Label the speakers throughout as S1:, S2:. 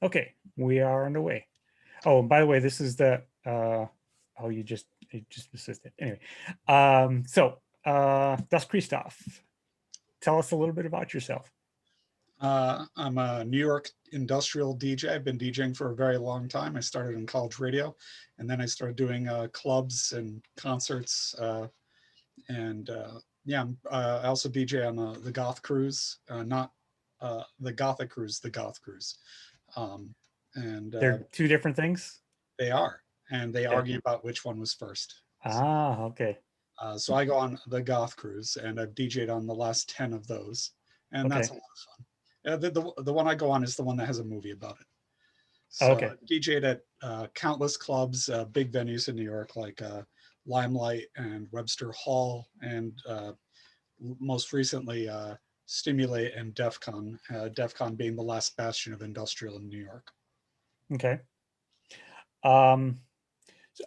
S1: Okay, we are underway. Oh, and by the way, this is the oh, you just missed it. Anyway, DasKreestof, tell us a little bit about yourself.
S2: I'm a New York industrial DJ. I've been DJing for a very long time. I started in college radio, and then I started doing clubs and concerts. And yeah, I also DJ on the Goth Cruise, not the Gothic Cruise, the Goth Cruise. Um, and
S1: They're two different things.
S2: they are, and they
S1: Okay.
S2: argue about which one was first.
S1: Ah, okay.
S2: So I go on the Goth Cruise, and I've DJed on the last 10 of those, and that's
S1: Okay.
S2: a lot of fun. The one I go on is the one that has a movie about it. So
S1: Okay.
S2: DJed at countless clubs, big venues in New York like Limelight and Webster Hall, and most recently Stimulate and DEF CON, DEF CON being the last bastion of industrial in New York.
S1: Okay. Um,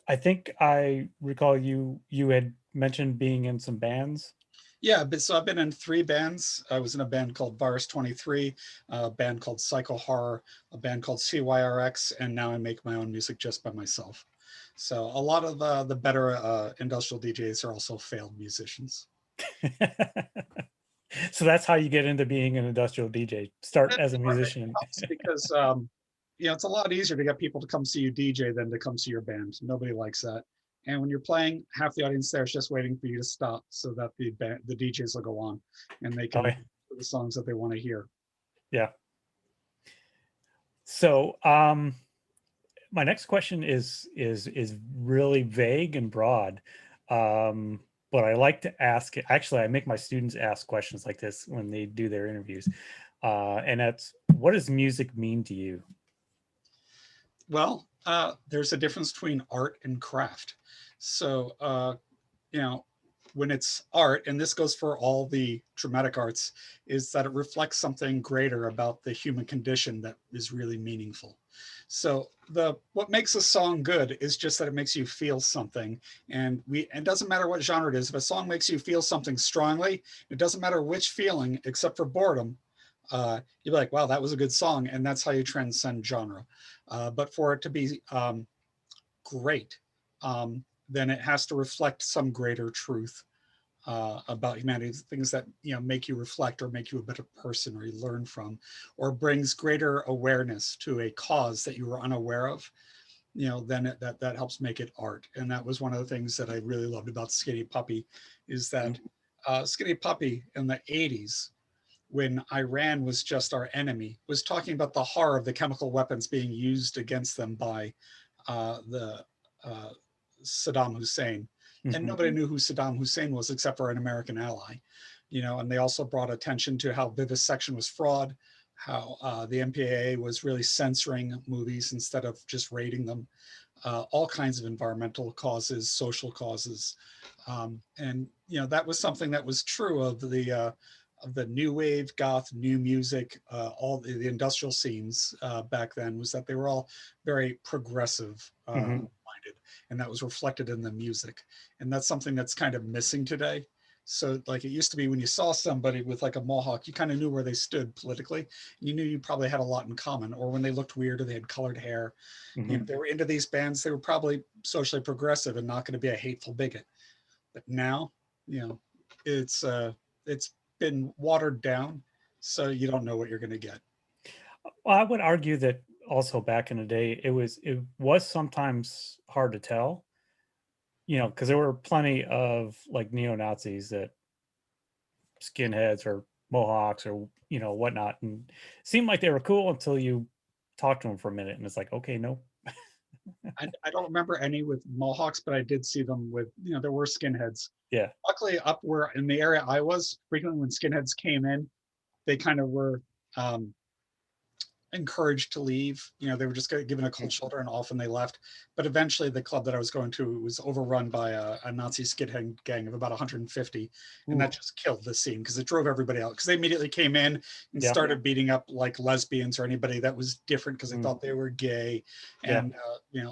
S1: I think I recall you had mentioned being in some bands.
S2: Yeah, but so I've been in 3 bands. I was in a band called Virus 23, a band called Psycho Horror, a band called CYRX, and now I make my own music just by myself. So a lot of the better industrial DJs are also failed musicians.
S1: So that's how you get into being an industrial DJ. Start
S2: It
S1: as a musician.
S2: helps because it's a lot easier to get people to come see you DJ than to come see your band. Nobody likes that. And when you're playing, half the audience there is just waiting for you to stop so that the DJs will go on and they
S1: Oh,
S2: can do the songs that they want to hear.
S1: yeah. So, my next question is really vague and broad, but I like to ask. Actually, I make my students ask questions like this when they do their interviews, and that's, what does music mean to you?
S2: Well, there's a difference between art and craft. So, you know, when it's art, and this goes for all the dramatic arts, is that it reflects something greater about the human condition that is really meaningful. So the what makes a song good is just that it makes you feel something, and it doesn't matter what genre it is. If a song makes you feel something strongly, it doesn't matter which feeling, except for boredom. You're like, wow, that was a good song, and that's how you transcend genre. But for it to be great, then it has to reflect some greater truth about humanity, things that make you reflect or make you a better person, or you learn from, or brings greater awareness to a cause that you were unaware of. Then that helps make it art. And that was one of the things that I really loved about Skinny Puppy, is that Skinny Puppy in the '80s, when Iran was just our enemy, was talking about the horror of the chemical weapons being used against them by the uh, Saddam Hussein. And
S1: Mm-hmm.
S2: nobody knew who Saddam Hussein was except for an American ally. And they also brought attention to how vivisection was fraud, how the MPAA was really censoring movies instead of just rating them, all kinds of environmental causes, social causes. And that was something that was true of the new wave, goth, new music, all the industrial scenes back then, was that they were all very progressive
S1: Mm-hmm.
S2: minded, and that was reflected in the music. And that's something that's kind of missing today. So like it used to be, when you saw somebody with like a mohawk, you kind of knew where they stood politically. You knew you probably had a lot in common, or when they looked weird or they had colored hair.
S1: Mm-hmm.
S2: If they were into these bands, they were probably socially progressive and not going to be a hateful bigot. But now, you know, it's been watered down, so you don't know what you're going to get.
S1: Well, I would argue that also back in the day, it was sometimes hard to tell, because there were plenty of like neo Nazis that skinheads or mohawks or whatnot, and seemed like they were cool until you talked to them for a minute, and it's like, okay, no.
S2: I don't remember any with mohawks, but I did see them with, there were skinheads.
S1: Yeah.
S2: Luckily, up where in the area I was, frequently when skinheads came in, they kind of were um, encouraged to leave. They were just given a cold shoulder, and often they left. But eventually, the club that I was going to was overrun by a Nazi skinhead gang of about 150, and
S1: Ooh.
S2: that just killed the scene because it drove everybody out. Because they immediately came in and
S1: Yeah.
S2: started beating up like lesbians or anybody that was different because they
S1: Mm.
S2: thought they were gay,
S1: Yeah.
S2: and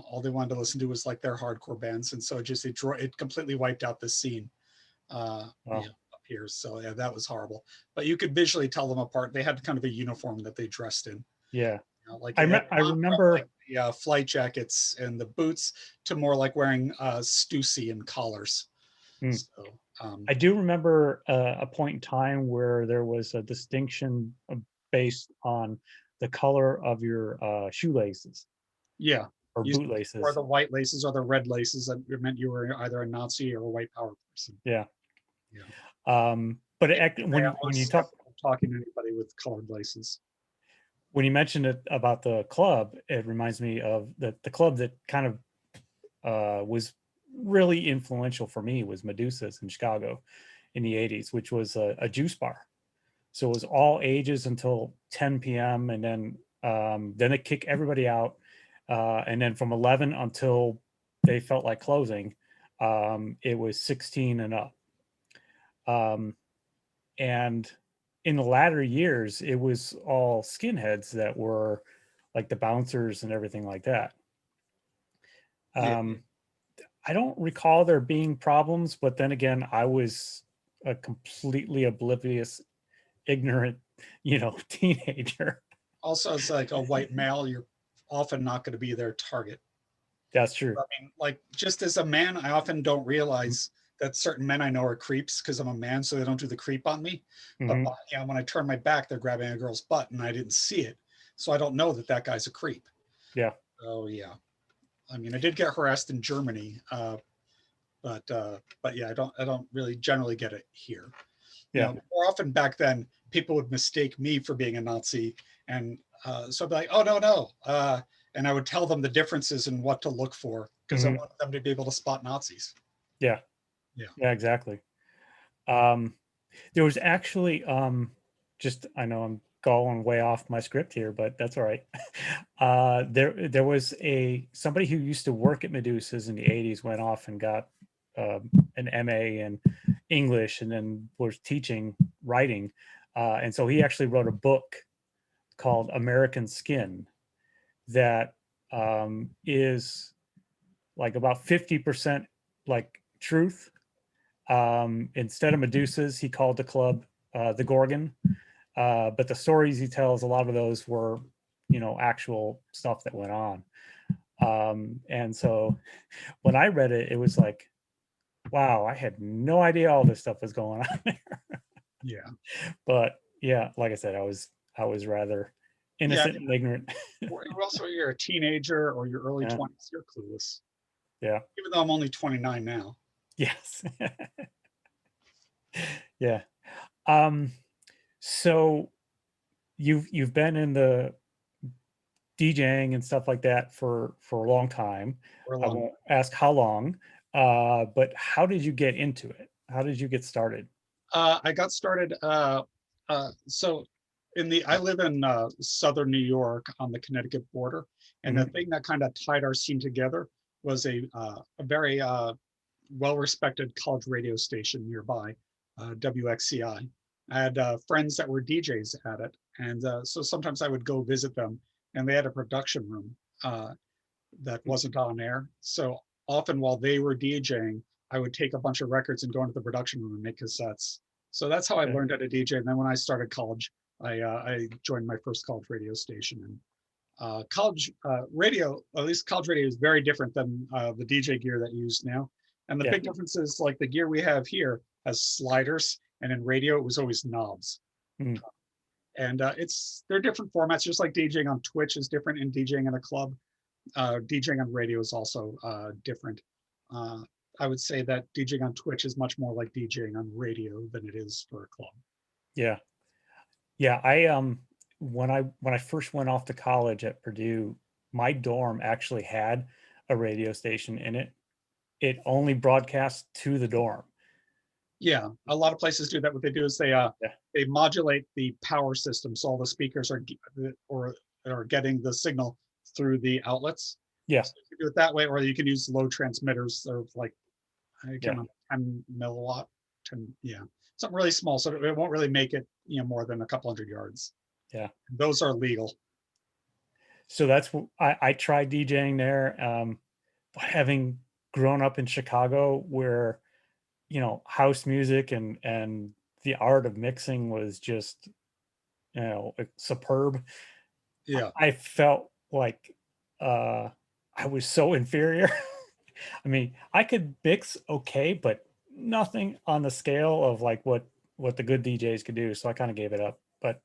S2: all they wanted to listen to was like their hardcore bands, and so it completely wiped out the scene.
S1: Wow.
S2: Up here. So yeah, that was horrible. But you could visually tell them apart. They had kind of a uniform that they dressed in.
S1: Yeah.
S2: Like
S1: I
S2: it had
S1: I
S2: gone from like
S1: remember.
S2: the flight jackets and the boots to more like wearing Stussy and collars.
S1: Hmm,
S2: So
S1: I do remember a point in time where there was a distinction based on the color of your shoelaces
S2: yeah,
S1: or
S2: you or
S1: bootlaces.
S2: the white laces or the red laces that meant you were either a Nazi or a white power person.
S1: Yeah.
S2: Yeah,
S1: But
S2: I
S1: when you
S2: always
S1: talk,
S2: skeptical talking to anybody with colored laces.
S1: when you mentioned it about the club, it reminds me of the club that kind of was really influential for me was Medusa's in Chicago in the 80s, which was a juice bar. So it was all ages until 10 p.m. And then they kick everybody out. And then from 11 until they felt like closing, it was 16 and up. Um, and in the latter years, it was all skinheads that were like the bouncers and everything like that.
S2: Yeah.
S1: Um, I don't recall there being problems, but then again, I was a completely oblivious, ignorant, teenager.
S2: Also, as like a white male, you're often not going to be their target.
S1: That's true.
S2: I mean, like just as a man, I often don't realize that certain men I know are creeps because I'm a man, so they don't do the creep on me. But
S1: Hmm.
S2: when I turn my back, they're grabbing a girl's butt, and I didn't see it, so I don't know that that guy's a creep.
S1: Yeah,
S2: Oh yeah, I mean, I did get harassed in Germany, but yeah, I don't really generally get it here.
S1: yeah,
S2: More often back then, people would mistake me for being a Nazi, and so I'd be like, "Oh no, no," and I would tell them the differences and what to look for because I
S1: hmm,
S2: wanted them to be able to spot Nazis.
S1: yeah,
S2: Yeah.
S1: yeah, exactly. Um, there was actually just I know I'm going way off my script here, but that's all right. There was a somebody who used to work at Medusa's in the 80s went off and got an MA in English and then was teaching writing. And so he actually wrote a book called American Skin that is like about 50% like truth. Instead of Medusas, he called the club the Gorgon. But the stories he tells, a lot of those were, actual stuff that went on. And so when I read it, it was like, wow, I had no idea all this stuff was going on there.
S2: Yeah.
S1: But yeah, like I said, I was rather
S2: Yeah.
S1: innocent and ignorant.
S2: Also, you're a teenager or your early
S1: Yeah,
S2: 20s, you're clueless.
S1: yeah,
S2: Even though I'm only 29 now.
S1: yes, yeah. Um, so you've been in the DJing and stuff like that for a long time.
S2: For a
S1: I
S2: long
S1: won't ask how long, but how did you get into it? How did you get started?
S2: I got started. So I live in southern New York on the Connecticut border, and the
S1: Mhm.
S2: thing that kind of tied our scene together was a very well-respected college radio station nearby, WXCI. I had friends that were DJs at it, and so sometimes I would go visit them, and they had a production room that wasn't on air. So often while they were DJing, I would take a bunch of records and go into the production room and make cassettes. So that's how I
S1: Okay.
S2: learned how to DJ. And then when I started college, I joined my first college radio station. And college radio, at least college radio, is very different than the DJ gear that you use now. And the
S1: Yeah.
S2: big difference is like the gear we have here has sliders, and in radio it was always knobs.
S1: Mhm.
S2: And they're different formats, just like DJing on Twitch is different in DJing in a club. DJing on radio is also different. Uh, I would say that DJing on Twitch is much more like DJing on radio than it is for a club.
S1: Yeah. Yeah. When I first went off to college at Purdue, my dorm actually had a radio station in it. It only broadcast to the dorm.
S2: Yeah, a lot of places do that. What they do is
S1: Yeah.
S2: they modulate the power system, so all the speakers or are getting the signal through the outlets.
S1: Yeah.
S2: So you can do it that way, or you can use low transmitters of like I can't
S1: Yeah.
S2: remember 10 milliwatt, 10 yeah, something really small, so it won't really make it more than a couple hundred yards.
S1: Yeah.
S2: Those are legal.
S1: So I tried DJing there. But having grown up in Chicago where, house music and the art of mixing was just, superb.
S2: Yeah.
S1: I felt like I was so inferior. I mean, I could mix okay, but nothing on the scale of like what the good DJs could do. So I kind of gave it up. But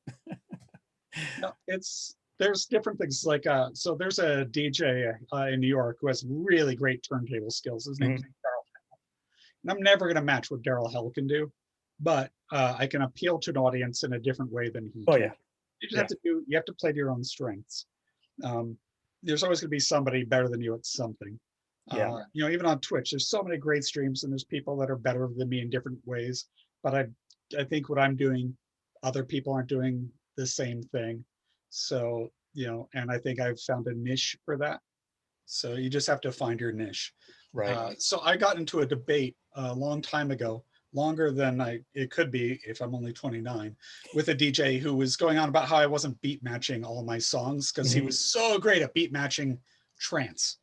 S2: No, it's there's different things like so there's a DJ in New York who has really great turntable skills. His name's
S1: mhm.
S2: Daryl, and I'm never going to match what Daryl Hell can do, but I can appeal to an audience in a different way than he
S1: Oh
S2: can.
S1: yeah,
S2: You just have
S1: yeah,
S2: to do you have to play to your own strengths. Um, there's always going to be somebody better than you at something.
S1: yeah,
S2: You know, even on Twitch, there's so many great streams, and there's people that are better than me in different ways. But I think what I'm doing, other people aren't doing the same thing. So, you know, and I think I've found a niche for that. So you just have to find your niche.
S1: right.
S2: So I got into a debate a long time ago, longer than it could be if I'm only 29, with a DJ who was going on about how I wasn't beat matching all of my songs because he
S1: Mhm,
S2: was so great at beat matching trance.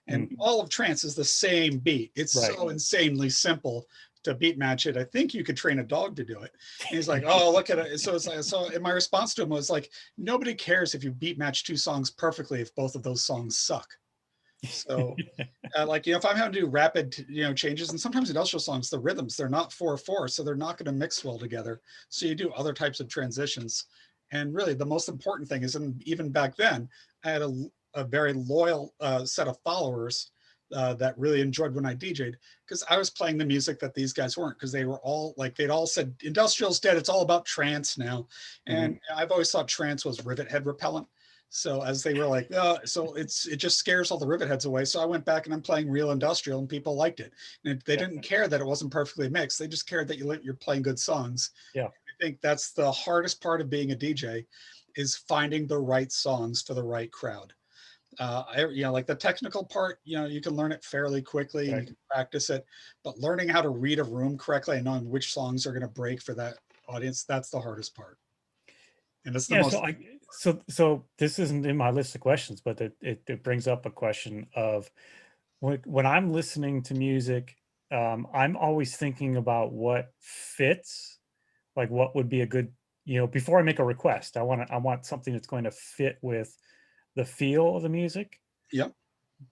S2: And
S1: mm,
S2: all of trance is the same beat. It's
S1: right.
S2: so insanely simple to beat match it. I think you could train a dog to do it. And he's like, oh, look at it. So it's like, so my response to him was like, nobody cares if you beat match two songs perfectly if both of those songs suck. So like, you know, if I'm having to do rapid, you know, changes, and sometimes industrial songs, the rhythms, they're not 4/4, so they're not going to mix well together. So you do other types of transitions. And really the most important thing is, and even back then, I had a very loyal set of followers that really enjoyed when I DJ'd, because I was playing the music that these guys weren't, because they were all like, they'd all said, industrial's dead, it's all about trance now.
S1: mhm,
S2: And I've always thought trance was rivet head repellent. So as they were like, so it just scares all the rivet heads away. So I went back and I'm playing real industrial, and people liked it. And they
S1: yeah,
S2: didn't care that it wasn't perfectly mixed. They just cared that you're playing good songs.
S1: yeah.
S2: I think that's the hardest part of being a DJ, is finding the right songs for the right crowd. You know, like the technical part, you know, you can learn it fairly quickly and
S1: Right.
S2: you can practice it, but learning how to read a room correctly and knowing which songs are going to break for that audience, that's the hardest part. And it's the
S1: Yeah.
S2: most,
S1: So this isn't in my list of questions, but it brings up a question of when I'm listening to music, I'm always thinking about what fits, like what would be a good, before I make a request, I want something that's going to fit with the feel of the music,
S2: yep.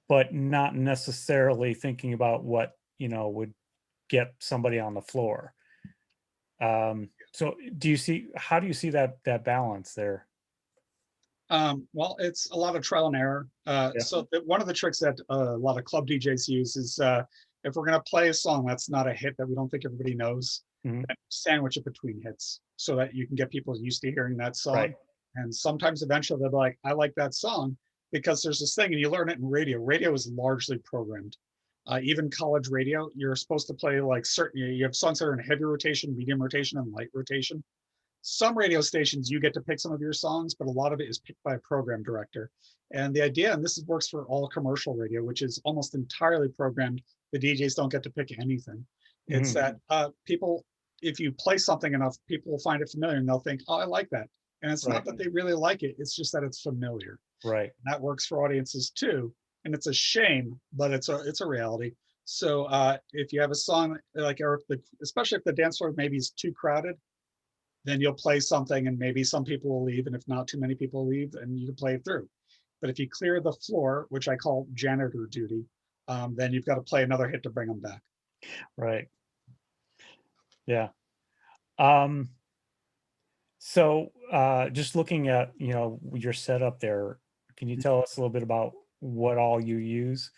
S1: but not necessarily thinking about what, would get somebody on the floor. So how do you see that balance there?
S2: Well, it's a lot of trial and error.
S1: Yeah.
S2: One of the tricks that a lot of club DJs use is if we're going to play a song that's not a hit that we don't think everybody knows,
S1: Mhm.
S2: then sandwich it between hits so that you can get people used to hearing that
S1: Right.
S2: song. And sometimes eventually they'll be like, I like that song, because there's this thing, and you learn it in radio. Radio is largely programmed. Even college radio, you're supposed to play like certain, you have songs that are in heavy rotation, medium rotation, and light rotation. Some radio stations you get to pick some of your songs, but a lot of it is picked by a program director. And the idea, and works for all commercial radio, which is almost entirely programmed, the DJs don't get to pick anything. It's
S1: Mhm.
S2: that people, if you play something enough, people will find it familiar and they'll think, oh, I like that. And it's not
S1: Right.
S2: that they really like it, it's just that it's familiar.
S1: Right.
S2: That works for audiences too. And it's a shame, but it's a reality. So if you have a song like, especially if the dance floor maybe is too crowded, then you'll play something and maybe some people will leave. And if not too many people leave, and you can play it through. But if you clear the floor, which I call janitor duty, then you've got to play another hit to bring them back.
S1: Right. Yeah. Um, just looking at, your setup there, can you tell us a little bit about what all you use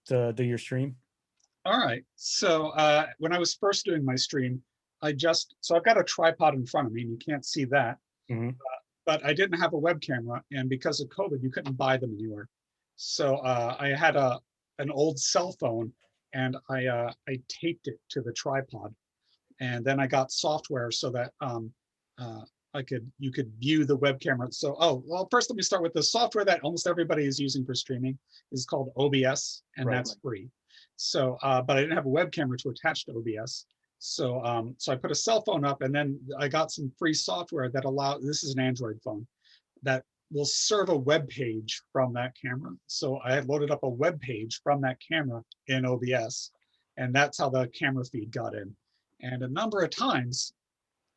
S1: to do your stream?
S2: All right. So when I was first doing my stream, so I've got a tripod in front of me and you can't see that,
S1: Mhm.
S2: but I didn't have a web camera. And because of COVID, you couldn't buy them anywhere. So I had an old cell phone, and I taped it to the tripod, and then I got software so that uh, you could view the web camera. So well, first let me start with the software that almost everybody is using for streaming is called OBS, and
S1: Right.
S2: that's free. So but I didn't have a web camera to attach to OBS. So I put a cell phone up, and then I got some free software that this is an Android phone that will serve a web page from that camera. So I had loaded up a web page from that camera in OBS, and that's how the camera feed got in. And a number of times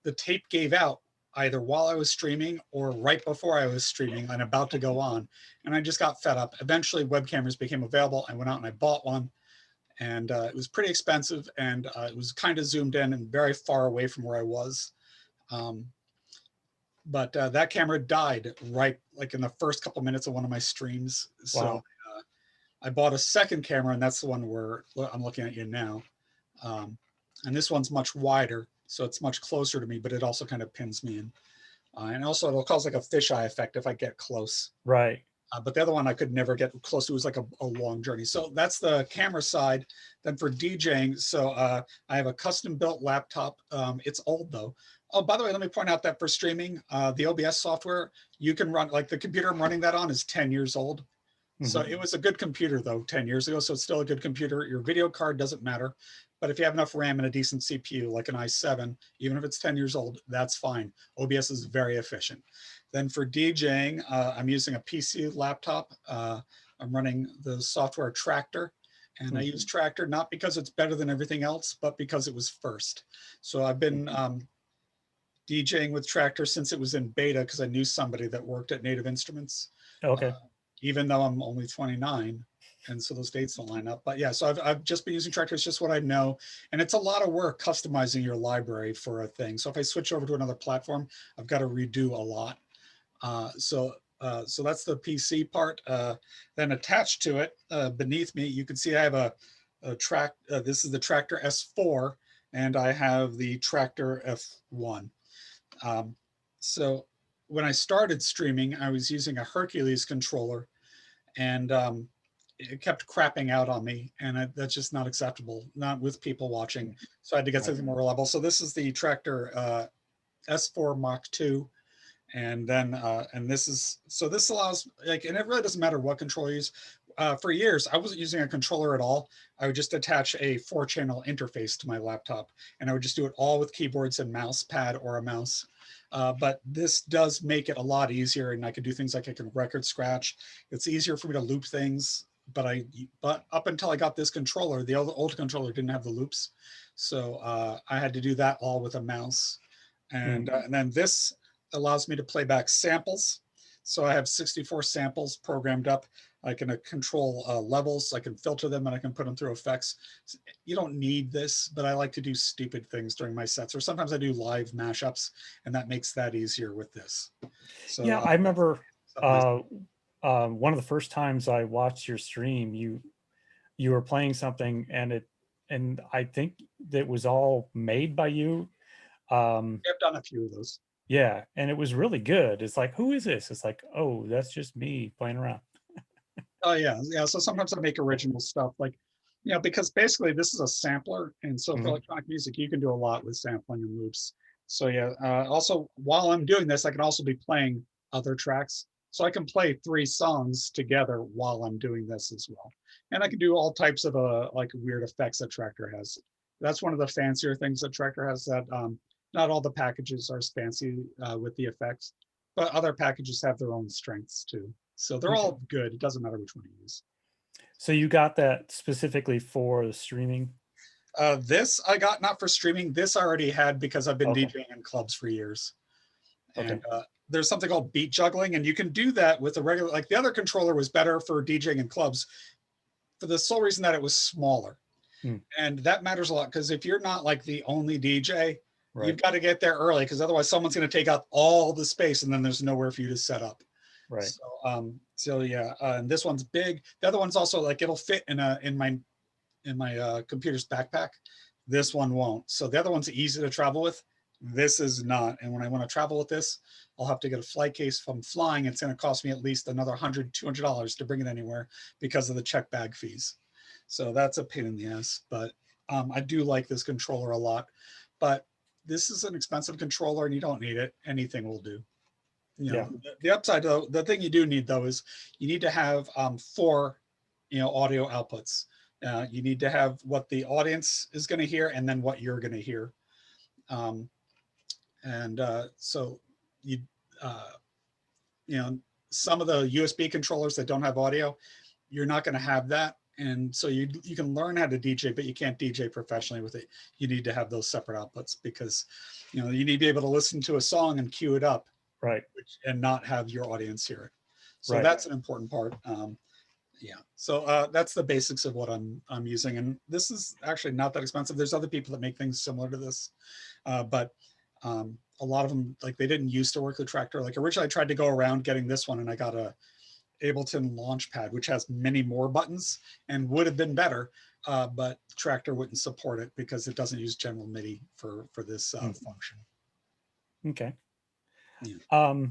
S2: the tape gave out either while I was streaming or right before I was streaming and about to go on. And I just got fed up. Eventually web cameras became available. I went out and I bought one, and it was pretty expensive, and it was kind of zoomed in and very far away from where I was. Um, but that camera died right like in the first couple minutes of one of my streams. So
S1: Wow.
S2: I bought a second camera, and that's the one where I'm looking at you now. Um, and this one's much wider, so it's much closer to me, but it also kind of pins me in. And also it'll cause like a fisheye effect if I get close.
S1: Right.
S2: But the other one I could never get close to. It was like a long journey. So that's the camera side. Then for DJing, so I have a custom built laptop. It's old though. Oh, by the way, let me point out that for streaming, the OBS software, you can run, like the computer I'm running that on is 10 years old. So it was a good computer though 10 years ago. So it's still a good computer. Your video card doesn't matter. But if you have enough RAM and a decent CPU, like an i7, even if it's 10 years old, that's fine. OBS is very efficient. Then for DJing, I'm using a PC laptop. I'm running the software Tractor. And I use Tractor not because it's better than everything else, but because it was first. So I've been DJing with Tractor since it was in beta because I knew somebody that worked at Native Instruments.
S1: Okay.
S2: Even though I'm only 29, and so those dates don't line up. But yeah, so I've just been using Tractor. It's just what I know, and it's a lot of work customizing your library for a thing. So if I switch over to another platform, I've got to redo a lot. So that's the PC part. Then attached to it, beneath me, you can see I have a track. This is the Tractor S4, and I have the Tractor F1. So when I started streaming, I was using a Hercules controller, and it kept crapping out on me, and that's just not acceptable, not with people watching. So I had to get something more reliable. So this is the Tractor S4 Mach 2. And then, and this allows, like, and it really doesn't matter what controller you use. For years, I wasn't using a controller at all. I would just attach a 4-channel interface to my laptop, and I would just do it all with keyboards and mouse pad or a mouse. But this does make it a lot easier, and I can do things like I can record scratch. It's easier for me to loop things, but up until I got this controller, the old controller didn't have the loops. So I had to do that all with a mouse. And then this allows me to play back samples. So I have 64 samples programmed up. I can control levels. I can filter them, and I can put them through effects. You don't need this, but I like to do stupid things during my sets, or sometimes I do live mashups, and that makes that easier with this. So
S1: yeah, I remember one of the first times I watched your stream, you were playing something, and I think that was all made by you.
S2: I've done a few of those.
S1: Yeah, and it was really good. It's like, who is this? It's like, oh, that's just me playing around.
S2: Oh yeah, yeah. So sometimes I make original stuff, like, because basically this is a sampler, and so for electronic music, you can do a lot with sampling and loops. So yeah. Also, while I'm doing this, I can also be playing other tracks. So I can play 3 songs together while I'm doing this as well, and I can do all types of like weird effects that Tractor has. That's one of the fancier things that Tractor has. That not all the packages are as fancy with the effects, but other packages have their own strengths too. So they're all good. It doesn't matter which one you use.
S1: So you got that specifically for the streaming?
S2: This I got not for streaming. This I already had because I've been
S1: Okay.
S2: DJing in clubs for years.
S1: Okay.
S2: And there's something called beat juggling, and you can do that with a regular, like the other controller was better for DJing in clubs for the sole reason that it was smaller. And that matters a lot, because if you're not like the only DJ, you've got to get there early, because otherwise someone's going to take up all the space, and then there's nowhere for you to set up.
S1: Right.
S2: So yeah, and this one's big. The other one's also like it'll fit in my computer's backpack. This one won't. So the other one's easy to travel with. This is not. And when I want to travel with this, I'll have to get a flight case. If I'm flying, it's going to cost me at least another $100, $200 to bring it anywhere because of the check bag fees. So that's a pain in the ass. But I do like this controller a lot. But this is an expensive controller, and you don't need it. Anything will do. The upside, though, the thing you do need, though, is you need to have 4 audio outputs. You need to have what the audience is going to hear, and then what you're going to hear. So some of the USB controllers that don't have audio, you're not going to have that. And so you can learn how to DJ, but you can't DJ professionally with it. You need to have those separate outputs because, you know, you need to be able to listen to a song and cue it up,
S1: Right.
S2: and not have your audience hear it. So
S1: Right.
S2: that's an important part. Yeah. So that's the basics of what I'm using, and this is actually not that expensive. There's other people that make things similar to this, but a lot of them, like, they didn't used to work with Tractor. Like, originally I tried to go around getting this one, and I got a Ableton Launchpad, which has many more buttons and would have been better, but Tractor wouldn't support it because it doesn't use general MIDI for this function.
S1: Okay.
S2: Yeah.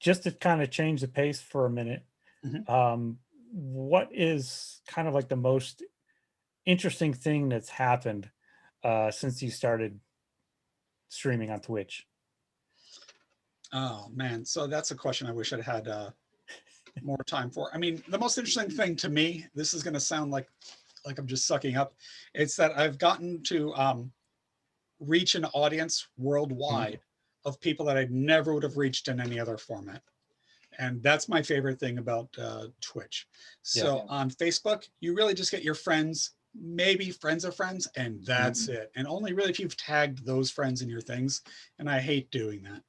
S1: Just to kind of change the pace for a minute, what is kind of like the most interesting thing that's happened since you started streaming on Twitch?
S2: Oh man, so that's a question I wish I'd had more time for. I mean, the most interesting thing to me, this is going to sound like I'm just sucking up, it's that I've gotten to reach an audience worldwide of people that I never would have reached in any other format. And that's my favorite thing about Twitch. So on Facebook, you really just get your friends, maybe friends of friends, and that's it. And only really if you've tagged those friends in your things. And I hate doing that.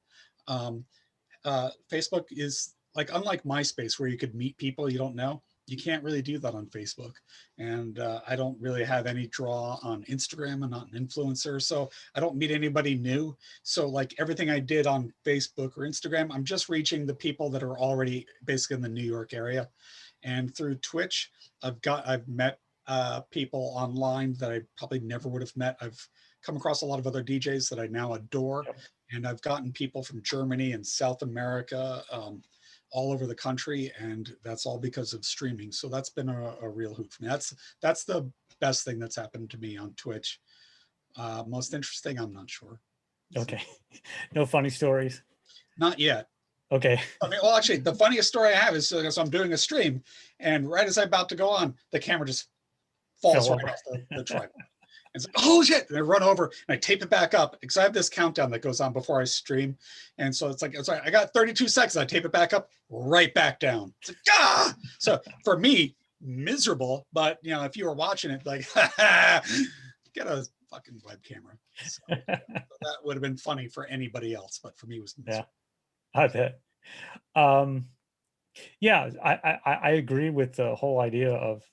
S2: Facebook is like, unlike MySpace, where you could meet people you don't know. You can't really do that on Facebook. And I don't really have any draw on Instagram. I'm not an influencer, so I don't meet anybody new. So like everything I did on Facebook or Instagram, I'm just reaching the people that are already basically in the New York area. And through Twitch, I've met people online that I probably never would have met. I've come across a lot of other DJs that I now adore. And I've gotten people from Germany and South America, all over the country, and that's all because of streaming. So that's been a real hoot for me. That's the best thing that's happened to me on Twitch. Most interesting, I'm not sure.
S1: Okay. No funny stories?
S2: Not yet.
S1: Okay.
S2: I mean, well, actually, the funniest story I have is so I'm doing a stream, and right as I'm about to go on, the camera just falls right off the tripod. It's like, oh shit, and I run over and I tape it back up because I have this countdown that goes on before I stream. And so it's like, I got 32 seconds. I tape it back up, right back down. It's like, ah! So for me, miserable, but you know, if you were watching it, like, get a fucking web camera. So that would have been funny for anybody else, but for me it was miserable.
S1: Yeah, I bet. Yeah, I agree with the whole idea of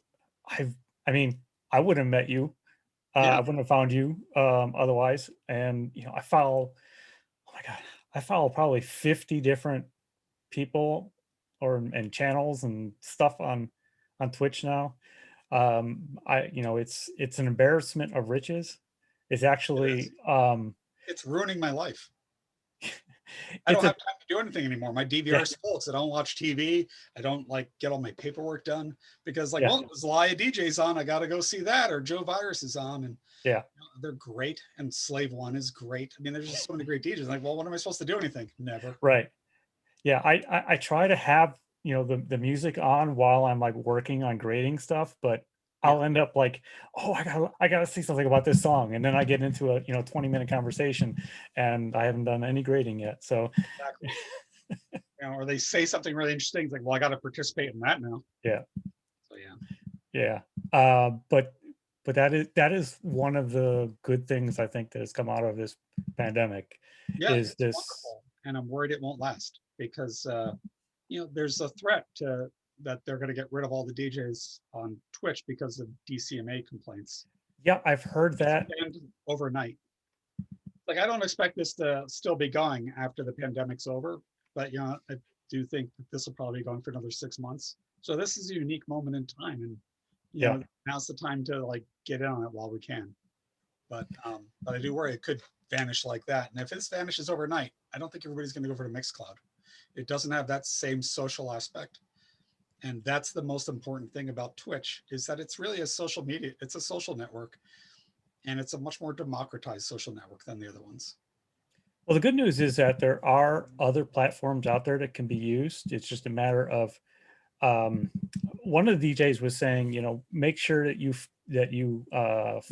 S1: I mean, I wouldn't have met you. I wouldn't have found you otherwise. And you know, oh my God, I follow probably 50 different people and channels and stuff on Twitch now. You know, it's an embarrassment of riches. It's actually
S2: it's ruining my life. I don't have time to do anything anymore. My DVR is full, so I don't watch TV. I don't like get all my paperwork done because like, well, Zelaya DJ's on. I got to go see that, or Joe Virus is on, and you know, they're great. And Slave One is great. I mean, there's just so many great DJs. Like, well, when am I supposed to do anything? Never.
S1: Right. Yeah, I try to have, you know, the music on while I'm like working on grading stuff, but I'll end up like, oh, I gotta say something about this song, and then I get into a 20-minute conversation, and I haven't done any grading yet. So,
S2: exactly. You know, or they say something really interesting. It's like, well, I got to participate in that now.
S1: Yeah.
S2: So
S1: but that is one of the good things I think that has come out of this pandemic.
S2: Yeah,
S1: is this
S2: wonderful. And I'm worried it won't last because you know, there's a threat that they're going to get rid of all the DJs on Twitch because of DCMA complaints.
S1: Yeah, I've heard that.
S2: Overnight. Like, I don't expect this to still be going after the pandemic's over, but you know, I do think that this will probably be going for another 6 months. So this is a unique moment in time, and you know, now's the time to like get in on it while we can. But I do worry it could vanish like that. And if this vanishes overnight, I don't think everybody's going to go over to Mixcloud. It doesn't have that same social aspect. And that's the most important thing about Twitch, is that it's really a social media, it's a social network. And it's a much more democratized social network than the other ones.
S1: Well, the good news is that there are other platforms out there that can be used. It's just a matter of one of the DJs was saying, you know, make sure that you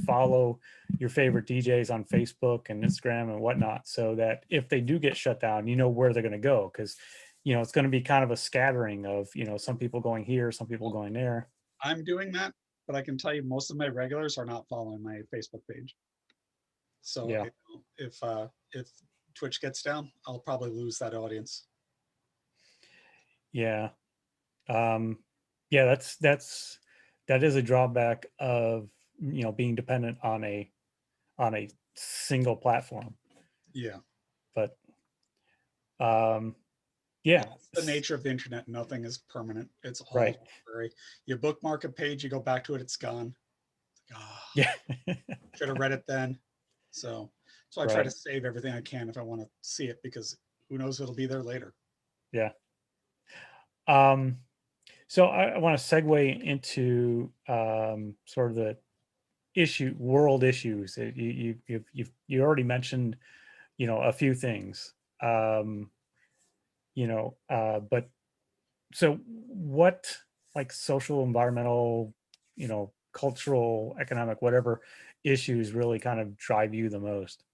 S1: follow your favorite DJs on Facebook and Instagram and whatnot, so that if they do get shut down, you know where they're going to go, because you know it's going to be kind of a scattering of, you know, some people going here, some people going there.
S2: I'm doing that, but I can tell you most of my regulars are not following my Facebook page. So
S1: Yeah.
S2: if Twitch gets down, I'll probably lose that audience.
S1: Yeah. Um, yeah, that is a drawback of, being dependent on a single platform.
S2: Yeah.
S1: But yeah,
S2: Well, it's the nature of the internet. Nothing is permanent. It's all
S1: right.
S2: temporary. You bookmark a page, you go back to it, it's gone. Ah,
S1: Yeah.
S2: should have read it then. So I try to
S1: Right.
S2: save everything I can if I want to see it, because who knows if it'll be there later.
S1: Yeah. Um, so I want to segue into sort of the world issues. You already mentioned, a few things. But so what, like, social, environmental, cultural, economic, whatever issues really kind of drive you the most?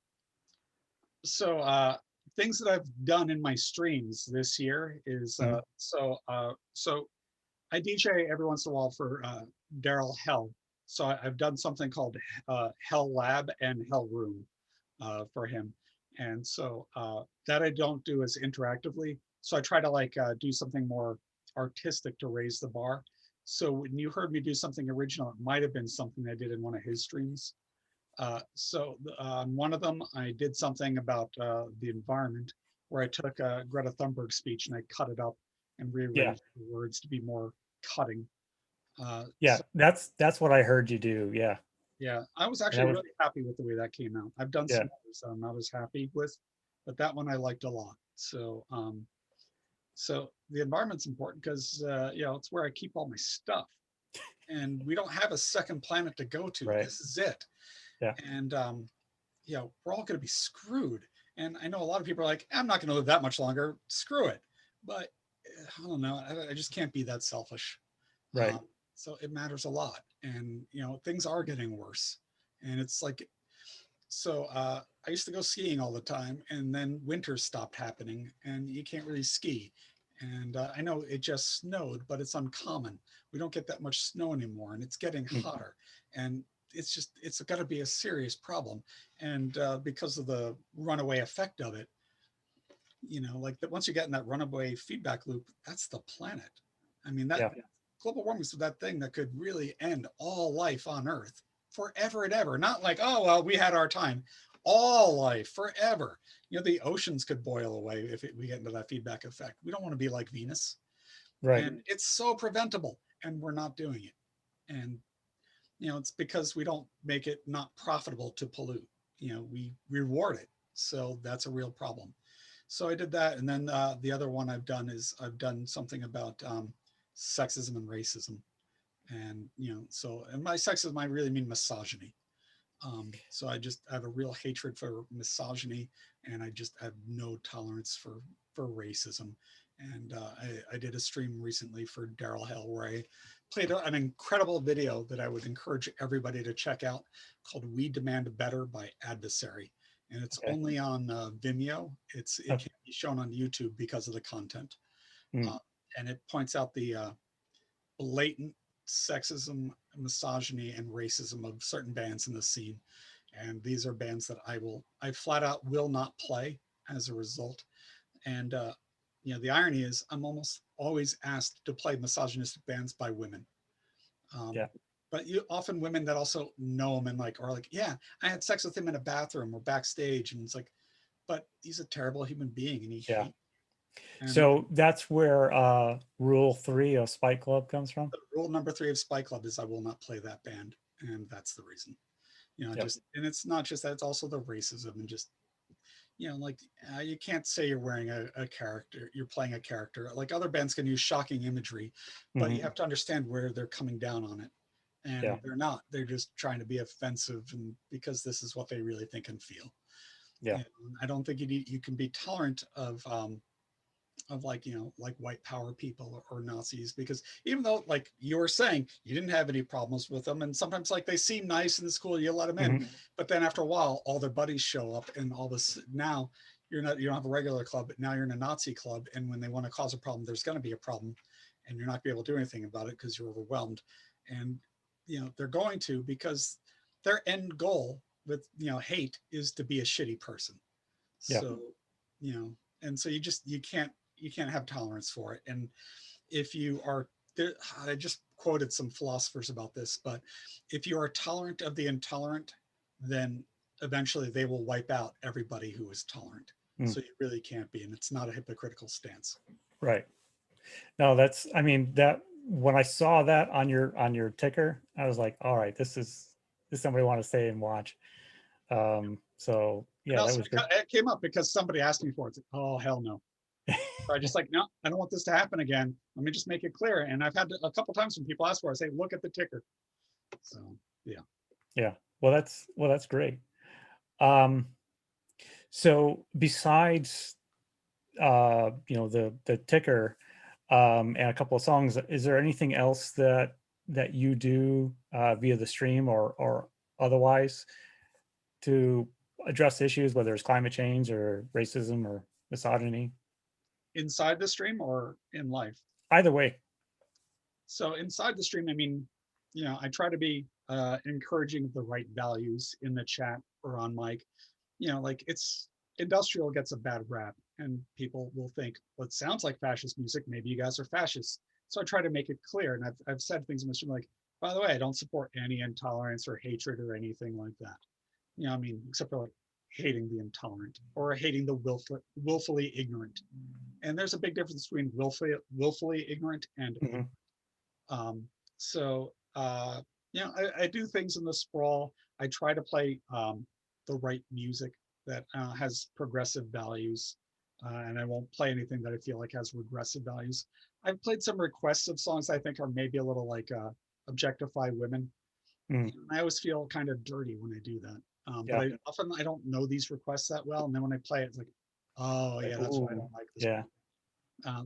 S2: So things that I've done in my streams this year is
S1: Mhm.
S2: so I DJ every once in a while for Daryl Hell. So I've done something called Hell Lab and Hell Room for him, and so that I don't do as interactively. So I try to like do something more artistic to raise the bar. So when you heard me do something original, it might have been something I did in one of his streams. On one of them, I did something about the environment, where I took Greta Thunberg's speech and I cut it up and
S1: Yeah.
S2: rearranged the words to be more cutting.
S1: Yeah.
S2: So
S1: That's what I heard you do. Yeah.
S2: yeah, I was
S1: And that
S2: actually
S1: was,
S2: really happy with the way that came out. I've done
S1: yeah.
S2: some others that I'm not as happy with, but that one I liked a lot. So the environment's important because it's where I keep all my stuff, and we don't have a second planet to go to.
S1: Right.
S2: This is it,
S1: Yeah.
S2: and we're all going to be screwed. And I know a lot of people are like, I'm not going to live that much longer. Screw it. But I don't know. I just can't be that selfish.
S1: Right.
S2: Um, so it matters a lot. And, things are getting worse. And it's like, I used to go skiing all the time, and then winter stopped happening and you can't really ski. And I know it just snowed, but it's uncommon. We don't get that much snow anymore, and it's getting
S1: Mm.
S2: hotter. And it's got to be a serious problem. And because of the runaway effect of it, like that, once you get in that runaway feedback loop, that's the planet. I mean, that
S1: Yeah.
S2: global warming is that thing that could really end all life on Earth forever and ever. Not like, oh, well, we had our time. All life forever. The oceans could boil away if we get into that feedback effect. We don't want to be like Venus.
S1: Right.
S2: And it's so preventable, and we're not doing it. And, it's because we don't make it not profitable to pollute. We reward it. So that's a real problem. So I did that. And then the other one I've done is I've done something about sexism and racism. And, and by sexism, I really mean misogyny. So I have a real hatred for misogyny, and I just have no tolerance for racism. And I did a stream recently for Daryl Hell where I played an incredible video that I would encourage everybody to check out, called "We Demand Better" by Adversary. And it's
S1: Okay.
S2: only on Vimeo. It
S1: Okay.
S2: can't be shown on YouTube because of the content.
S1: Mm.
S2: Uh, and it points out the blatant sexism, misogyny, and racism of certain bands in the scene. And these are bands that I flat out will not play as a result. And, the irony is I'm almost always asked to play misogynistic bands by women. Um,
S1: Yeah.
S2: but often women that also know him and are like, yeah, I had sex with him in a bathroom or backstage. And it's like, but he's a terrible human being and he
S1: Yeah.
S2: hates. And
S1: So that's where rule 3 of Spike Club comes from.
S2: rule number 3 of Spy Club is I will not play that band. And that's the reason.
S1: Yep.
S2: And it's not just that, it's also the racism and just, you can't say you're wearing a character, you're playing a character. Like other bands can use shocking imagery, but you
S1: Hmm.
S2: have to understand where they're coming down on it.
S1: Yeah.
S2: And they're not, they're just trying to be offensive, and because this is what they really think and feel.
S1: Yeah.
S2: And I don't think you can be tolerant of like white power people or Nazis, because even though like you were saying you didn't have any problems with them, and sometimes like they seem nice and it's cool, you let them in, but then after a while all their buddies show up and all this, now you don't have a regular club, but now you're in a Nazi club, and when they want to cause a problem, there's going to be a problem, and you're not going to be able to do anything about it because you're overwhelmed. And they're going to, because their end goal with hate is to be a shitty person.
S1: Yeah.
S2: So and so you can't have tolerance for it. And if you are there, I just quoted some philosophers about this, but if you are tolerant of the intolerant, then eventually they will wipe out everybody who is tolerant.
S1: Mm,
S2: So you really can't be, and it's not a hypocritical stance.
S1: right. No, that's, I mean, that when I saw that on your ticker, I was like, all right, this is somebody I want to stay and watch. So
S2: And
S1: yeah, that
S2: also,
S1: was great.
S2: it came up because somebody asked me for it. It's like, oh hell no. So I just like, no, I don't want this to happen again. Let me just make it clear. And I've had a couple times when people ask for it, I say, look at the ticker. So yeah.
S1: Yeah. Well, that's great. Um, so besides the ticker and a couple of songs, is there anything else that you do via the stream or otherwise to address issues, whether it's climate change or racism or misogyny?
S2: Inside the stream or in life?
S1: Either way.
S2: So inside the stream, I mean, I try to be encouraging of the right values in the chat or on mic. Like it's industrial gets a bad rap, and people will think, well, it sounds like fascist music. Maybe you guys are fascists. So I try to make it clear, and I've said things in the stream like, by the way, I don't support any intolerance or hatred or anything like that. I mean, except for like hating the intolerant or hating the willfully ignorant. And there's a big difference between willfully ignorant and
S1: Mhm.
S2: um, so, I do things in the sprawl. I try to play the right music that has progressive values, and I won't play anything that I feel like has regressive values. I've played some requests of songs I think are maybe a little like objectify women.
S1: Mm.
S2: I always feel kind of dirty when I do that. But
S1: Yeah.
S2: I don't know these requests that well, and then when I play it, it's like, oh
S1: Like,
S2: yeah, that's why I
S1: ooh,
S2: don't like this.
S1: yeah.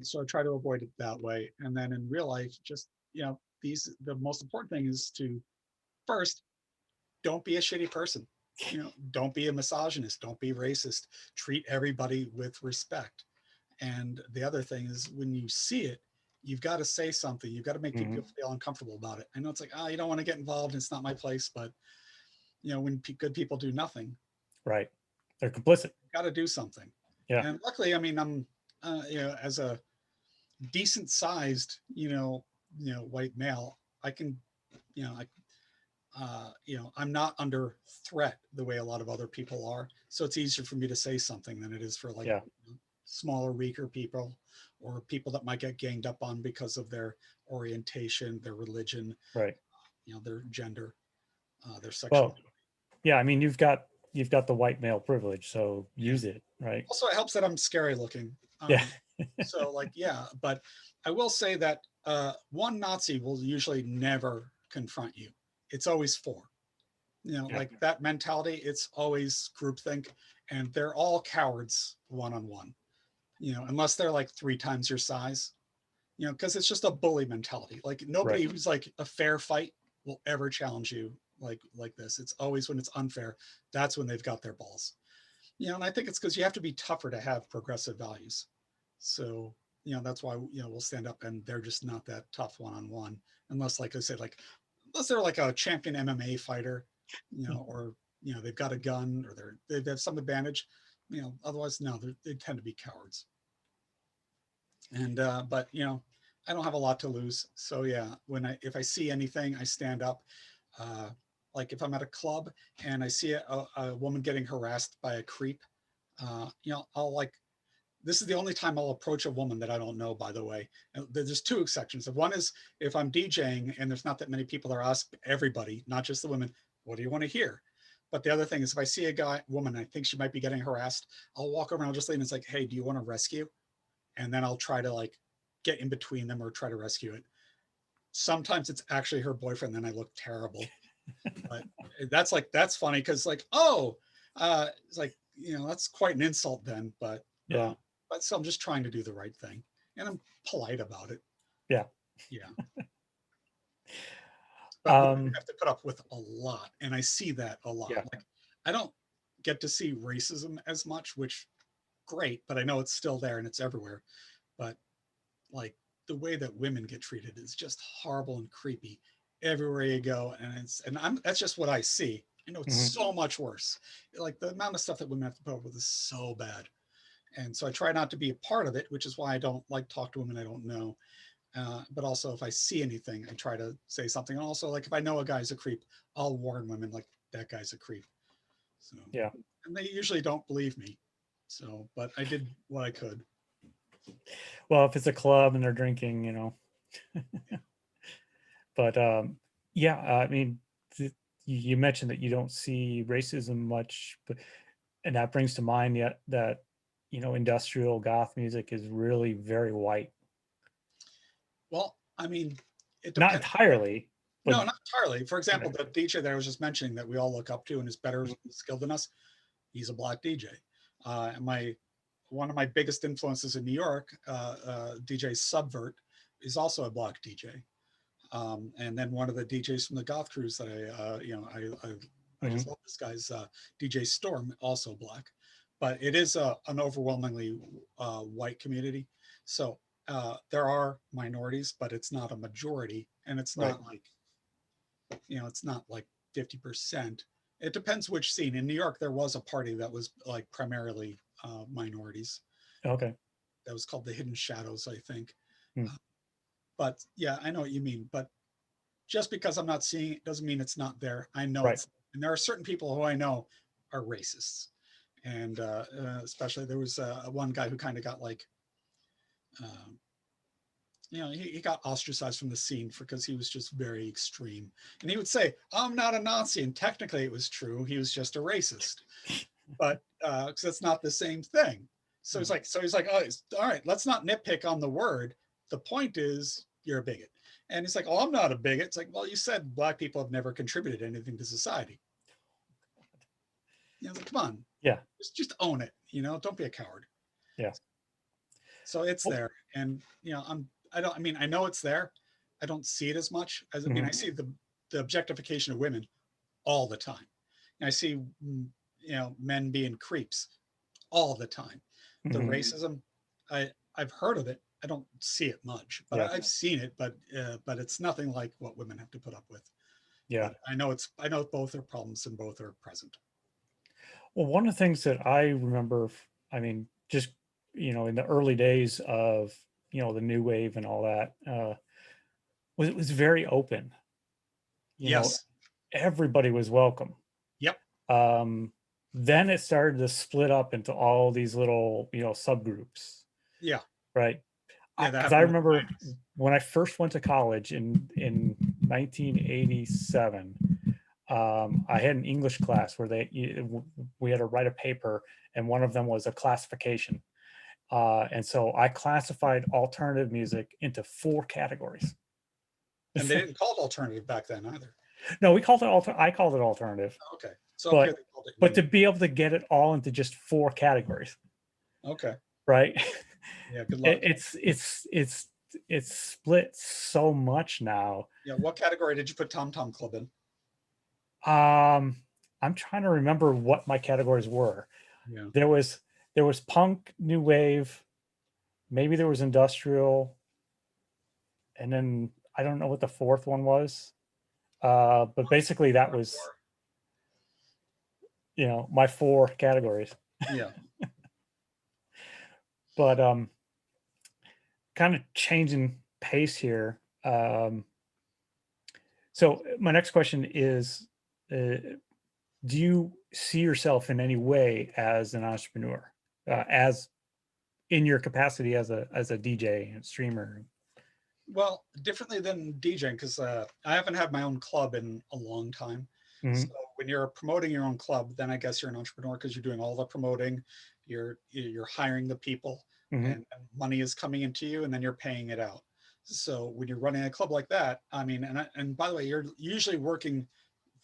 S2: So I try to avoid it that way. And then in real life, just, the most important thing is to first, don't be a shitty person. Don't be a misogynist. Don't be racist. Treat everybody with respect. And the other thing is when you see it, you've got to say something. You've got to make
S1: Mhm.
S2: people feel uncomfortable about it. I know it's like, you don't want to get involved. It's not my place. But, when good people do nothing,
S1: Right. They're complicit.
S2: got to do something.
S1: Yeah.
S2: And luckily, I mean, I'm, as a decent sized, white male, I can, I'm not under threat the way a lot of other people are. So it's easier for me to say something than it is for like
S1: Yeah.
S2: smaller, weaker people or people that might get ganged up on because of their orientation, their religion,
S1: Right.
S2: their gender, their
S1: Well,
S2: sexual.
S1: yeah, I mean, you've got the white male privilege, so
S2: Yeah.
S1: use it, right?
S2: Also, it helps that I'm scary looking.
S1: Yeah.
S2: So like, yeah, but I will say that one Nazi will usually never confront you. It's always four.
S1: Yeah.
S2: Like that mentality, it's always groupthink, and they're all cowards one on one, unless they're like three times your size, because it's just a bully mentality. Like
S1: Right.
S2: nobody who's like a fair fight will ever challenge you like this. It's always when it's unfair, that's when they've got their balls. And I think it's because you have to be tougher to have progressive values. So, that's why, we'll stand up, and they're just not that tough one on one, unless, like I said, like, unless they're like a champion MMA fighter, or, they've got a gun or they have some advantage, otherwise, no, they tend to be cowards. And, but, I don't have a lot to lose. So, yeah, if I see anything, I stand up. Uh, like if I'm at a club and I see a woman getting harassed by a creep, I'll like, this is the only time I'll approach a woman that I don't know, by the way. And there's two exceptions. One is if I'm DJing and there's not that many people there, I'll ask everybody, not just the women, what do you want to hear? But the other thing is if I see a woman, I think she might be getting harassed, I'll walk over and I'll just lean and it's like, hey, do you want to rescue? And then I'll try to like get in between them or try to rescue it. Sometimes it's actually her boyfriend, then I look terrible. But that's funny because like, oh, it's like, that's quite an insult then,
S1: Yeah.
S2: but so I'm just trying to do the right thing, and I'm polite about it.
S1: Yeah.
S2: Yeah, but women
S1: Um,
S2: have to put up with a lot, and I see that a lot.
S1: yeah.
S2: Like, I don't get to see racism as much, which great, but I know it's still there and it's everywhere. But like the way that women get treated is just horrible and creepy, everywhere you go, and that's just what I see. I know it's
S1: Hmm.
S2: so much worse. Like the amount of stuff that women have to put up with is so bad, and so I try not to be a part of it, which is why I don't like talk to women I don't know. But also, if I see anything, I try to say something. And also, like if I know a guy's a creep, I'll warn women like that guy's a creep. So,
S1: Yeah.
S2: and they usually don't believe me. So, but I did what I could.
S1: Well, if it's a club and they're drinking, you know, but yeah, I mean, you mentioned that you don't see racism much, but and that brings to mind yet that you know industrial goth music is really very white.
S2: Well, I mean, it
S1: Not
S2: depends.
S1: entirely, but
S2: No, not entirely. For
S1: you know,
S2: example, the DJ that I was just mentioning that we all look up to and is better skilled than us, he's a black DJ. And my one of my biggest influences in New York, DJ Subvert, is also a black DJ. And then one of the DJs from the Goth Cruise that I just
S1: mhm,
S2: love this guy's DJ Storm, also black, but it is an overwhelmingly white community. So there are minorities, but it's not a majority, and it's
S1: right.
S2: not like it's not like 50%. It depends which scene. In New York, there was a party that was like primarily minorities.
S1: Okay.
S2: That was called the Hidden Shadows, I think.
S1: Mm,
S2: Uh, but yeah, I know what you mean. But just because I'm not seeing it doesn't mean it's not there. I know
S1: right.
S2: it's, and there are certain people who I know are racists. And especially there was one guy who kind of got like, um, he got ostracized from the scene because he was just very extreme. And he would say, I'm not a Nazi. And technically it was true. He was just a racist. But because it's not the same thing.
S1: Mm,
S2: So he's like, oh, all right, let's not nitpick on the word. The point is you're a bigot. And he's like, oh, I'm not a bigot. It's like, well, you said black people have never contributed anything to society. Like, come on,
S1: yeah.
S2: just own it. Don't be a coward.
S1: Yeah.
S2: So it's
S1: Well,
S2: there, and I don't. I mean, I know it's there. I don't see it as much as, I mean, I
S1: mhm,
S2: see the objectification of women all the time. And I see men being creeps all the time. The
S1: mhm,
S2: racism, I've heard of it. I don't see it much, but
S1: yeah.
S2: I've seen it. But it's nothing like what women have to put up with.
S1: Yeah.
S2: But I know both are problems and both are present.
S1: Well, one of the things that I remember, I mean, just you know, in the early days of you know the new wave and all that, was it was very open. You know,
S2: Yes.
S1: everybody was welcome.
S2: Yep.
S1: Um, then it started to split up into all these little, you know, subgroups,
S2: Yeah.
S1: right?
S2: Yeah. That
S1: Because I
S2: happened in the
S1: remember
S2: 90s.
S1: when I first went to college in 1987, I had an English class where we had to write a paper, and one of them was a classification. And so I classified alternative music into four categories.
S2: And they didn't call it alternative back then either.
S1: No, we called it I called it alternative,
S2: Okay. So up here
S1: but
S2: they called it
S1: but to
S2: new.
S1: be able to get it all into just four categories,
S2: Okay.
S1: right?
S2: Yeah. Good
S1: it,
S2: luck.
S1: it's split so much now.
S2: Yeah. What category did you put Tom Tom Club in?
S1: Um, I'm trying to remember what my categories were.
S2: Yeah.
S1: There was there was punk, new wave, maybe there was industrial, and then I don't know what the fourth one was. But basically that was you know my four categories.
S2: Yeah.
S1: But kind of changing pace here. So my next question is, do you see yourself in any way as an entrepreneur, as in your capacity as a DJ and streamer?
S2: Well, differently than DJing, because I haven't had my own club in a long time. So
S1: Mhm,
S2: when you're promoting your own club, then I guess you're an entrepreneur because you're doing all the promoting, you're hiring the people,
S1: mhm,
S2: and money is coming into you, and then you're paying it out. So when you're running a club like that, I mean, and by the way, you're usually working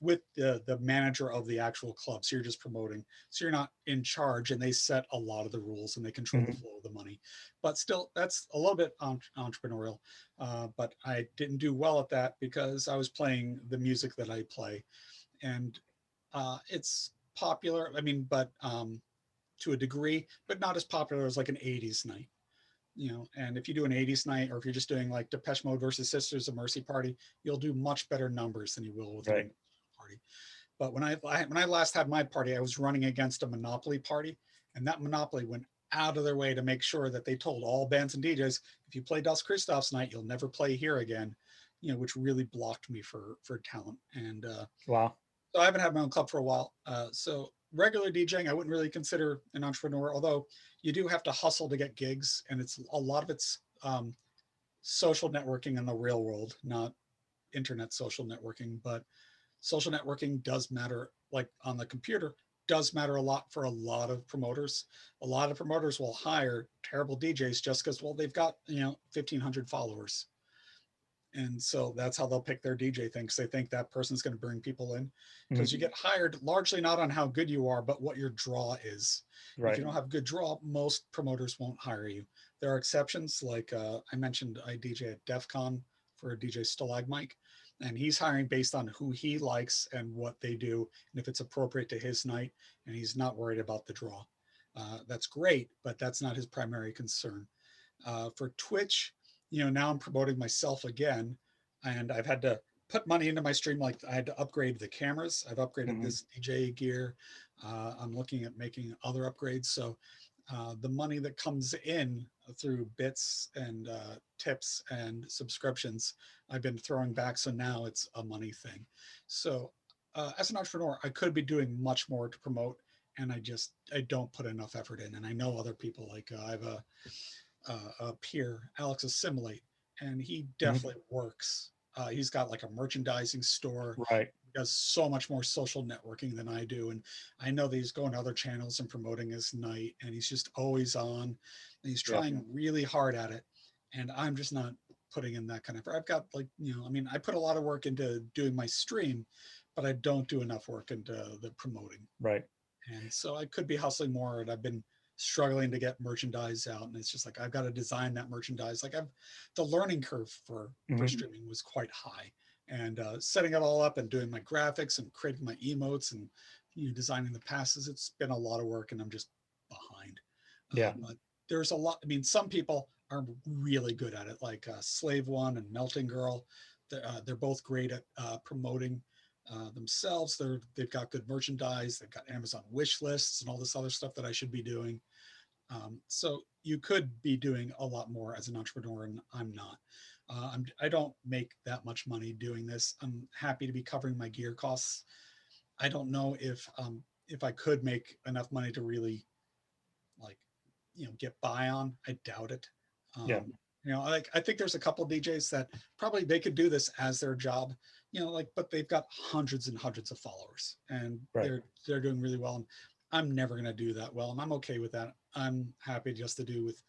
S2: with the manager of the actual club. So you're just promoting. So you're not in charge, and they set a lot of the rules and they control the
S1: mhm,
S2: flow of the money. But still, that's a little bit entrepreneurial. But I didn't do well at that because I was playing the music that I play, and it's popular. I mean, but to a degree, but not as popular as like an '80s night. you know, and if you do an 80s night, or if you're just doing like Depeche Mode versus Sisters of Mercy party, you'll do much better numbers than you will with
S1: Right.
S2: an party. But when I last had my party, I was running against a Monopoly party, and that Monopoly went out of their way to make sure that they told all bands and DJs, if you play DasKreestof's night, you'll never play here again, you know, which really blocked me for talent. And
S1: Wow.
S2: so I haven't had my own club for a while. So regular DJing, I wouldn't really consider an entrepreneur, although you do have to hustle to get gigs, and it's a lot of it's social networking in the real world, not internet social networking. But social networking does matter, like on the computer, does matter a lot for a lot of promoters. A lot of promoters will hire terrible DJs just because, well, they've got, you know, 1,500 followers. And so that's how they'll pick their DJ thing, because they think that person's going to bring people in. Because you
S1: Mhm.
S2: get hired largely not on how good you are, but what your draw is. If
S1: Right.
S2: you don't have good draw, most promoters won't hire you. There are exceptions, like I mentioned, I DJ at DEF CON for a DJ Stalagmite, and he's hiring based on who he likes and what they do, and if it's appropriate to his night, and he's not worried about the draw. That's great, but that's not his primary concern. For Twitch, you know, now I'm promoting myself again, and I've had to put money into my stream. Like I had to upgrade the cameras. I've upgraded
S1: Mhm.
S2: this DJ gear. I'm looking at making other upgrades. So the money that comes in through bits and tips and subscriptions, I've been throwing back. So now it's a money thing. So as an entrepreneur, I could be doing much more to promote, and I don't put enough effort in. And I know other people, like I have a peer, Alex Assimilate, and he
S1: Mhm.
S2: definitely works. He's got like a merchandising store.
S1: Right.
S2: He does so much more social networking than I do, and I know that he's going to other channels and promoting his night, and he's just always on, and he's
S1: Yeah.
S2: trying really hard at it. And I'm just not putting in that kind of. I've got, like, you know, I mean, I put a lot of work into doing my stream, but I don't do enough work into the promoting.
S1: Right.
S2: And so I could be hustling more, and I've been struggling to get merchandise out. And it's just like I've got to design that merchandise. Like I've the learning curve for
S1: Mhm.
S2: streaming was quite high, and setting it all up and doing my graphics and creating my emotes and, you know, designing the passes. It's been a lot of work, and I'm just behind.
S1: Yeah.
S2: But there's a lot. I mean, some people are really good at it, like Slave One and Melting Girl. They're both great at promoting themselves. They've got good merchandise. They've got Amazon wish lists and all this other stuff that I should be doing. So you could be doing a lot more as an entrepreneur, and I'm not. I don't make that much money doing this. I'm happy to be covering my gear costs. I don't know if I could make enough money to really, like, you know, get by on. I doubt it.
S1: Yeah.
S2: You know, like I think there's a couple DJs that probably they could do this as their job, you know, like, but they've got hundreds and hundreds of followers, and
S1: Right.
S2: they're doing really well. And I'm never going to do that well, and I'm okay with that. I'm happy just to do with,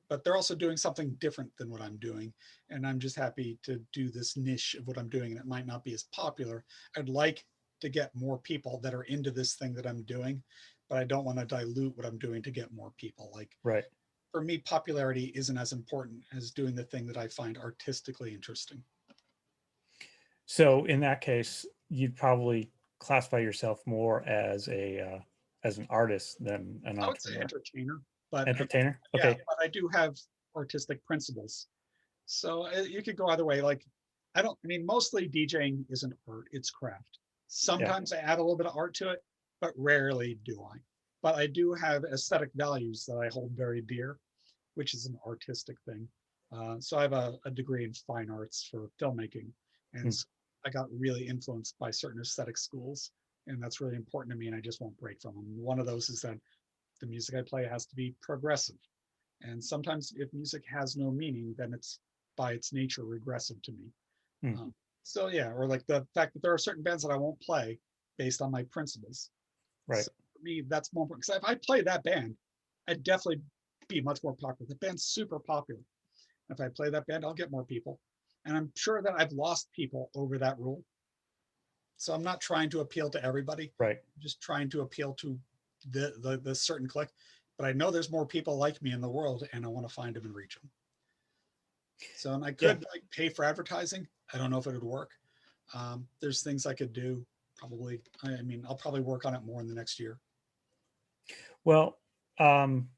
S2: but they're also doing something different than what I'm doing, and I'm just happy to do this niche of what I'm doing. And it might not be as popular. I'd like to get more people that are into this thing that I'm doing, but I don't want to dilute what I'm doing to get more people. Like,
S1: Right.
S2: for me, popularity isn't as important as doing the thing that I find artistically interesting.
S1: So in that case, you'd probably classify yourself more as an artist than an
S2: I would say
S1: entrepreneur.
S2: entertainer, but
S1: Entertainer.
S2: yeah,
S1: Okay.
S2: but I do have artistic principles. So you could go either way. Like, I mean, mostly DJing isn't art, it's craft.
S1: Yeah.
S2: Sometimes I add a little bit of art to it, but rarely do I. But I do have aesthetic values that I hold very dear, which is an artistic thing. So I have a degree in fine arts for filmmaking, and
S1: Hmm.
S2: so I got really influenced by certain aesthetic schools, and that's really important to me, and I just won't break from them. One of those is that the music I play has to be progressive, and sometimes if music has no meaning, then it's by its nature regressive to me.
S1: Hmm.
S2: Um, so yeah, or like the fact that there are certain bands that I won't play based on my principles.
S1: Right.
S2: So for me, that's more important, because if I play that band, I'd definitely be much more popular. The band's super popular. If I play that band, I'll get more people. And I'm sure that I've lost people over that rule. So I'm not trying to appeal to everybody.
S1: Right.
S2: I'm just trying to appeal to the certain clique. But I know there's more people like me in the world, and I want to find them and reach them. So, and I
S1: Yeah.
S2: could like pay for advertising. I don't know if it would work. There's things I could do. Probably. I mean, I'll probably work on it more in the next year.
S1: Well, um,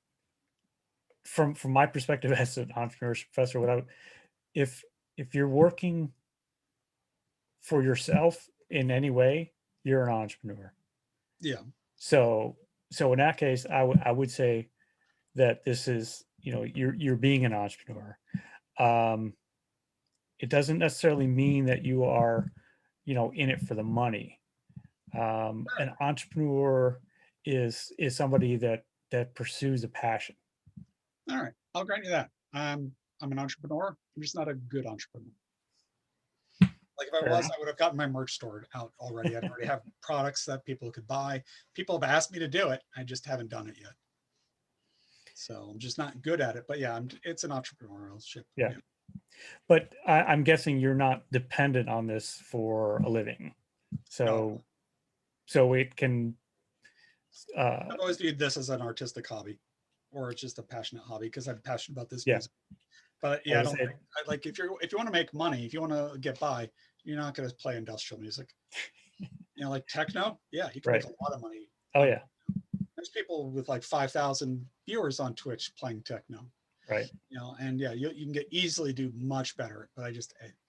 S1: from my perspective as an entrepreneurship professor, if if you're working for yourself in any way, you're an entrepreneur.
S2: Yeah.
S1: So in that case, I would say that this is, you're being an entrepreneur. Um, it doesn't necessarily mean that you are, in it for the money. An entrepreneur is somebody that pursues a passion.
S2: All right. I'll grant you that. I'm an entrepreneur. I'm just not a good entrepreneur. Like if I
S1: Fair
S2: was,
S1: enough.
S2: I would have gotten my merch store out already. I'd already have products that people could buy. People have asked me to do it. I just haven't done it yet. So I'm just not good at it. But yeah, it's an entrepreneurship.
S1: Yeah.
S2: Yeah.
S1: But I'm guessing you're not dependent on this for a living.
S2: No,
S1: So it can,
S2: I've always viewed this as an artistic hobby, or it's just a passionate hobby because I'm passionate about this
S1: yeah.
S2: music. But
S1: I
S2: yeah, I
S1: was
S2: don't think like if you want to make money, if you want to get by, you're not going to play industrial music. Like techno, yeah, you can make
S1: right.
S2: a lot of money.
S1: Oh yeah.
S2: There's people with like 5,000 viewers on Twitch playing techno.
S1: Right.
S2: And yeah, you can get easily do much better. But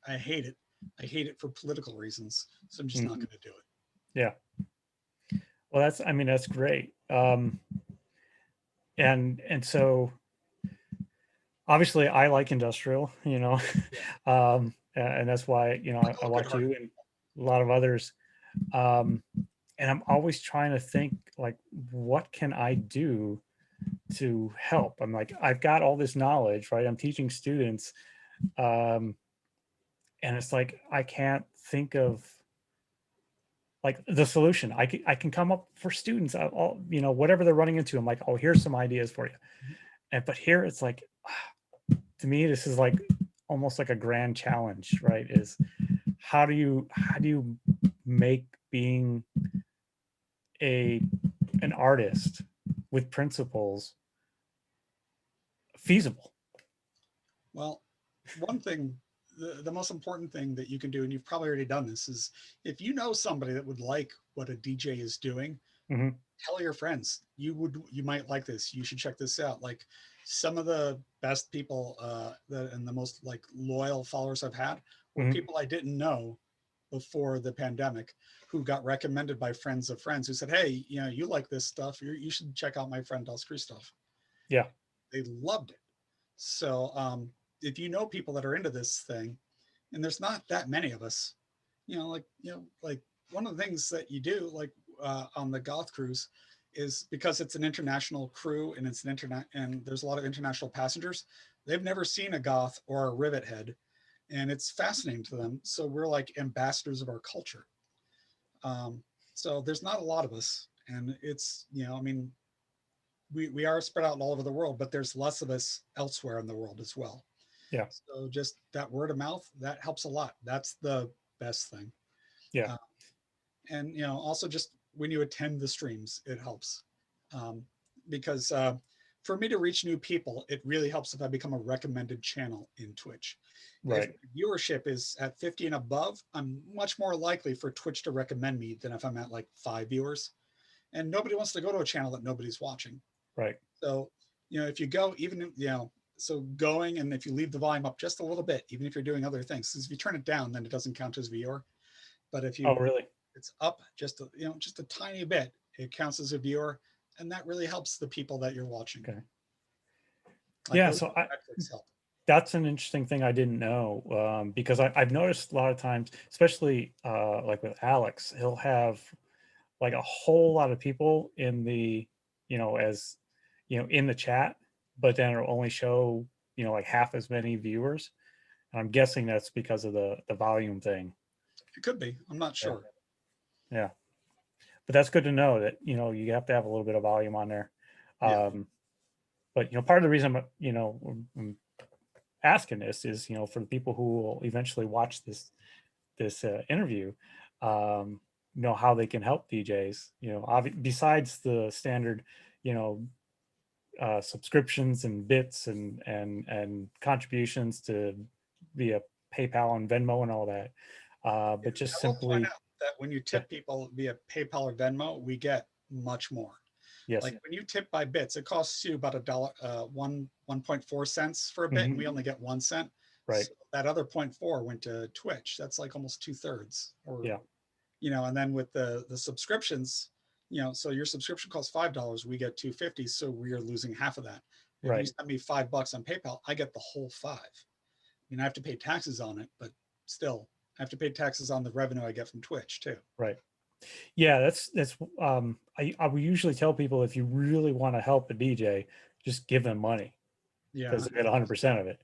S2: I hate it. I hate it for political reasons, so I'm just not going to do it.
S1: Yeah. Well, that's great. And so obviously I like industrial, and that's why, I watch you and a lot of others. And I'm always trying to think like, what can I do to help? I'm like, I've got all this knowledge, right? I'm teaching students. And it's like, I can't think of like the solution. I can come up for students, all, whatever they're running into. I'm like, oh, here's some ideas for you. But here it's like, to me, this is like almost like a grand challenge, right? Is how do you make being an artist with principles feasible?
S2: Well, one thing, the most important thing that you can do, and you've probably already done this, is if you know somebody that would like what a DJ is doing,
S1: Mm-hmm.
S2: tell your friends you might like this. You should check this out. Like some of the best people and the most like loyal followers I've had were
S1: Mm-hmm.
S2: people I didn't know before the pandemic who got recommended by friends of friends who said, hey, you like this stuff, you should check out my friend DasKreestof.
S1: Yeah.
S2: They loved it. So if you know people that are into this thing, and there's not that many of us, like one of the things that you do, like on the Goth cruise, is because it's an international crew and it's an internet and there's a lot of international passengers. They've never seen a goth or a rivet head, and it's fascinating to them. So we're like ambassadors of our culture. So there's not a lot of us, and it's I mean we are spread out all over the world, but there's less of us elsewhere in the world as well.
S1: Yeah.
S2: So just that word of mouth, that helps a lot. That's the best thing.
S1: Yeah.
S2: Uh, and also just when you attend the streams, it helps. Because for me to reach new people, it really helps if I become a recommended channel in Twitch. If
S1: Right.
S2: viewership is at 50 and above, I'm much more likely for Twitch to recommend me than if I'm at like 5 viewers. And nobody wants to go to a channel that nobody's watching.
S1: Right.
S2: So, if you go, even, so going, and if you leave the volume up just a little bit, even if you're doing other things, because if you turn it down, then it doesn't count as viewer. But if
S1: Oh, really?
S2: it's up just just a tiny bit, it counts as a viewer, and that really helps the people that you're watching.
S1: Okay.
S2: Like
S1: Yeah.
S2: those
S1: So
S2: metrics help.
S1: that's an interesting thing I didn't know, because I've noticed a lot of times, especially like with Alex, he'll have like a whole lot of people in the, as in the chat, but then it'll only show, like half as many viewers. And I'm guessing that's because of the volume thing.
S2: It could be. I'm not
S1: Yeah.
S2: sure.
S1: Yeah. But that's good to know that, you have to have a little bit of volume on there.
S2: Yeah.
S1: But, part of the reason, I'm asking this is, for the people who will eventually watch this interview, how they can help DJs, besides the standard, you know, subscriptions and bits and contributions to via PayPal and Venmo and all that. But just
S2: I will point
S1: simply,
S2: out that when you
S1: yeah,
S2: tip people via PayPal or Venmo, we get much more.
S1: Yes.
S2: Like when you tip by bits, it costs you about $1, 1.4 cents for a bit, and we only get 1 cent.
S1: Right.
S2: So that other 0.4 went to Twitch. That's like almost 2/3. Or,
S1: Yeah.
S2: and then with the subscriptions, so your subscription costs $5, we get 2.50, so we are losing half of that. If you
S1: Right.
S2: send me $5 on PayPal, I get the whole five. I mean, I have to pay taxes on it, but still, I have to pay taxes on the revenue I get from Twitch too.
S1: Right. Yeah, that's I would usually tell people, if you really want to help a DJ, just give them money,
S2: Yeah,
S1: because they get 100% of it.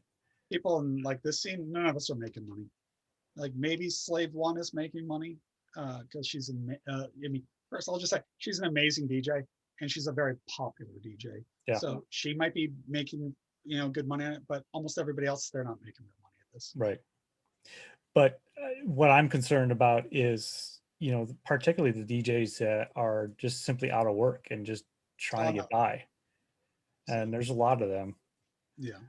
S2: people in like this scene, none of us are making money. Like maybe Slave One is making money because she's I mean, first I'll just say she's an amazing DJ and she's a very popular DJ.
S1: Yeah.
S2: So she might be making good money on it, but almost everybody else, they're not making their money at this.
S1: Right. But what I'm concerned about is, particularly the DJs that are just simply out of work and just trying to
S2: No.
S1: get by. And there's a lot of them.
S2: Yeah.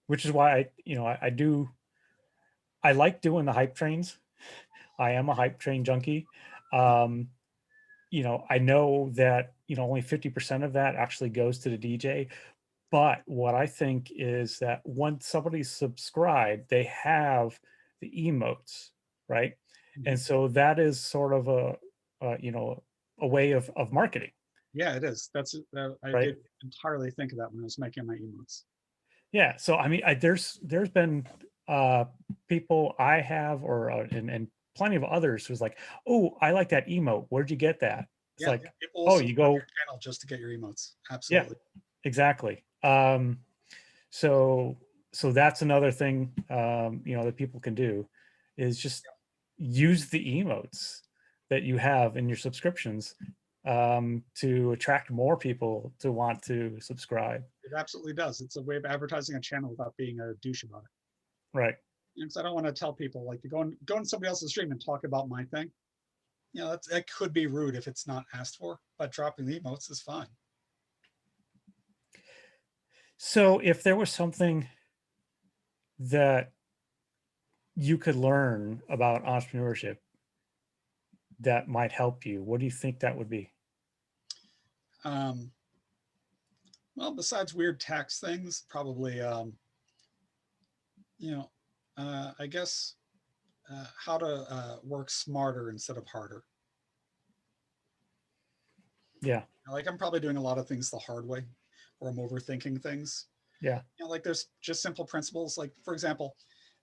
S1: Which is why I like doing the hype trains. I am a hype train junkie. I know that, only 50% of that actually goes to the DJ. But what I think is that once somebody's subscribed, they have the emotes, right?
S2: Mhm.
S1: And so that is sort of a way of marketing,
S2: Yeah, it is. That's I
S1: right?
S2: did entirely think of that when I was making my emotes.
S1: Yeah. So I mean, there's been people I have, or and plenty of others who's like, oh, I like that emote. Where'd you get that? It's
S2: Yeah,
S1: like,
S2: people will
S1: oh, you
S2: subscribe to
S1: go,
S2: your channel just to get your emotes.
S1: yeah,
S2: Absolutely.
S1: exactly. So that's another thing, that people can do, is just use the emotes that you have in your subscriptions, to attract more people to want to subscribe.
S2: It absolutely does. It's a way of advertising a channel without being a douche about it.
S1: Right.
S2: Because I don't want to tell people like to go on somebody else's stream and talk about my thing. That could be rude if it's not asked for, but dropping the emotes is fine.
S1: So if there was something that you could learn about entrepreneurship that might help you, what do you think that would be?
S2: Um, well, besides weird tax things, probably, I guess how to work smarter instead of harder.
S1: Yeah.
S2: Like I'm probably doing a lot of things the hard way, or I'm overthinking things.
S1: Yeah.
S2: Like there's just simple principles. Like for example,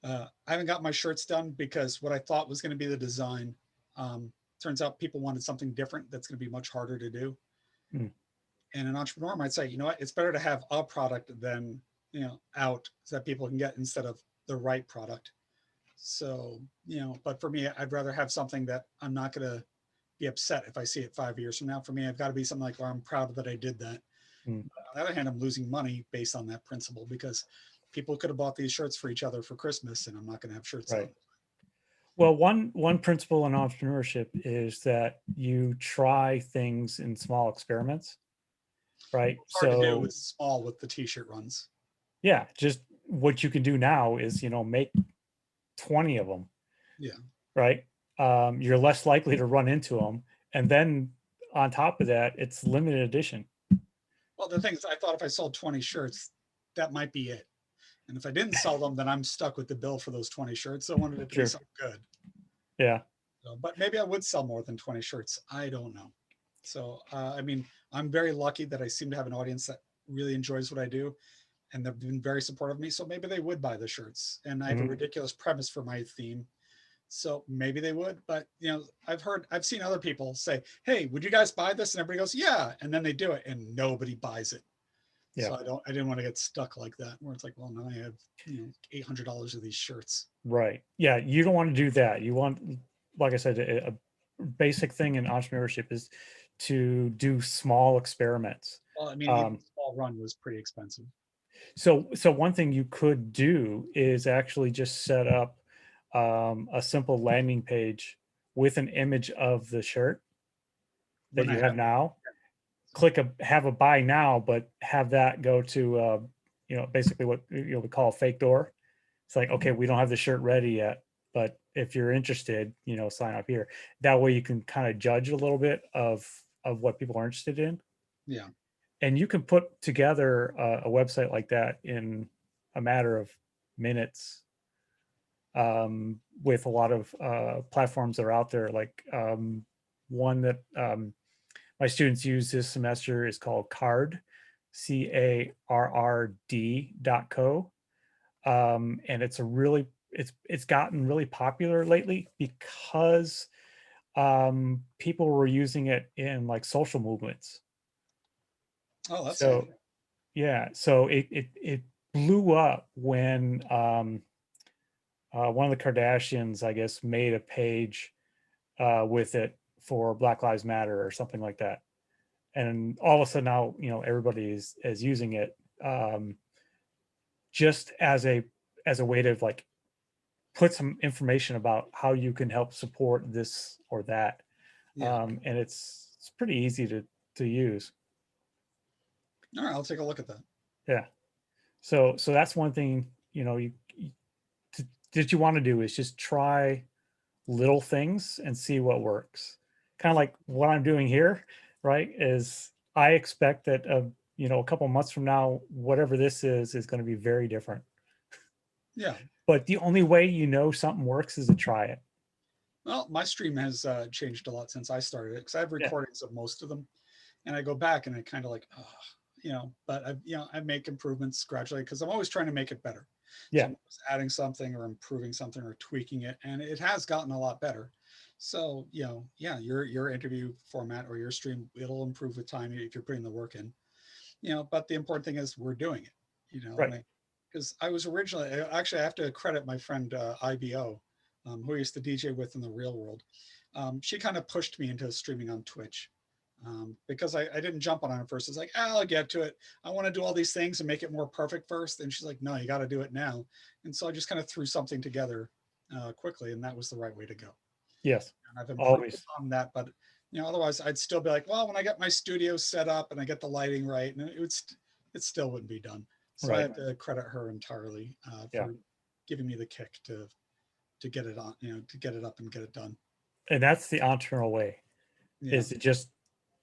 S2: I haven't got my shirts done because what I thought was going to be the design, turns out people wanted something different that's going to be much harder to do.
S1: Mm.
S2: And an entrepreneur might say, you know what, it's better to have a product than out so that people can get instead of the right product. So but for me, I'd rather have something that I'm not going to be upset if I see it 5 years from now. For me, I've got to be something like, well, I'm proud that I did that.
S1: Mm.
S2: On the other hand, I'm losing money based on that principle because people could have bought these shirts for each other for Christmas, and I'm not going to have shirts
S1: Right.
S2: out.
S1: Well, one principle in entrepreneurship is that you try things in small experiments, right?
S2: It's hard to do
S1: So
S2: with small with the t-shirt runs.
S1: yeah, just what you can do now is, make 20 of them,
S2: Yeah.
S1: right? You're less likely to run into them. And then on top of that, it's limited edition.
S2: Well, the thing is, I thought if I sold 20 shirts, that might be it. And if I didn't sell them, then I'm stuck with the bill for those 20 shirts. So I wanted it to be something good.
S1: Yeah.
S2: So, but maybe I would sell more than 20 shirts. I don't know. So, I mean, I'm very lucky that I seem to have an audience that really enjoys what I do. And they've been very supportive of me. So maybe they would buy the shirts. And I have a ridiculous premise for my theme. So maybe they would, but I've seen other people say, hey, would you guys buy this? And everybody goes, yeah. And then they do it and nobody buys it.
S1: Yeah.
S2: So I didn't want to get stuck like that where it's like, well, now I have, $800 of these shirts.
S1: Right. Yeah. You don't want to do that. You want, like I said, a basic thing in entrepreneurship is to do small experiments.
S2: Well, I mean, even a small run was pretty expensive.
S1: So one thing you could do is actually just set up a simple landing page with an image of the shirt that you have now. Have a buy now, but have that go to basically what we call a fake door. It's like, okay, we don't have the shirt ready yet, but if you're interested, sign up here. That way you can kind of judge a little bit of what people are interested in.
S2: Yeah.
S1: And you can put together a website like that in a matter of minutes, with a lot of platforms that are out there. Like one that my students use this semester is called Card, CARRD.co. And it's gotten really popular lately because people were using it in like social movements.
S2: Oh, that's
S1: So
S2: handy.
S1: yeah, so it blew up when one of the Kardashians, I guess, made a page with it for Black Lives Matter or something like that. And all of a sudden now, everybody is using it, just as a way to like put some information about how you can help support this or that.
S2: Yeah.
S1: And it's pretty easy to use.
S2: All right, I'll take a look at that.
S1: Yeah. So that's one thing, that you want to do is just try little things and see what works. Kind of like what I'm doing here, right? Is I expect that a couple months from now, whatever this is going to be very different.
S2: Yeah.
S1: But the only way something works is to try it.
S2: Well, my stream has changed a lot since I started it because I have
S1: Yeah.
S2: recordings of most of them, and I go back and I kind of like, oh, but I make improvements gradually because I'm always trying to make it better. So
S1: Yeah.
S2: I'm always adding something or improving something or tweaking it, and it has gotten a lot better. So yeah, your interview format or your stream, it'll improve with time if you're putting the work in. But the important thing is we're doing it.
S1: Right.
S2: And because I was originally actually I have to credit my friend IBO, who I used to DJ with in the real world. She kind of pushed me into streaming on Twitch because I didn't jump on it first. It's like, I'll get to it. I want to do all these things and make it more perfect first. And she's like, no, you got to do it now. And so I just kind of threw something together quickly, and that was the right way to go.
S1: Yes.
S2: And I've improved
S1: Always.
S2: on that, but otherwise I'd still be like, well, when I get my studio set up and I get the lighting right, and it still wouldn't be done. So I
S1: Right.
S2: have to credit her entirely
S1: Yeah.
S2: for giving me the kick to get it on, to get it up and get it done.
S1: And that's the entrepreneurial way,
S2: Yeah,
S1: is to just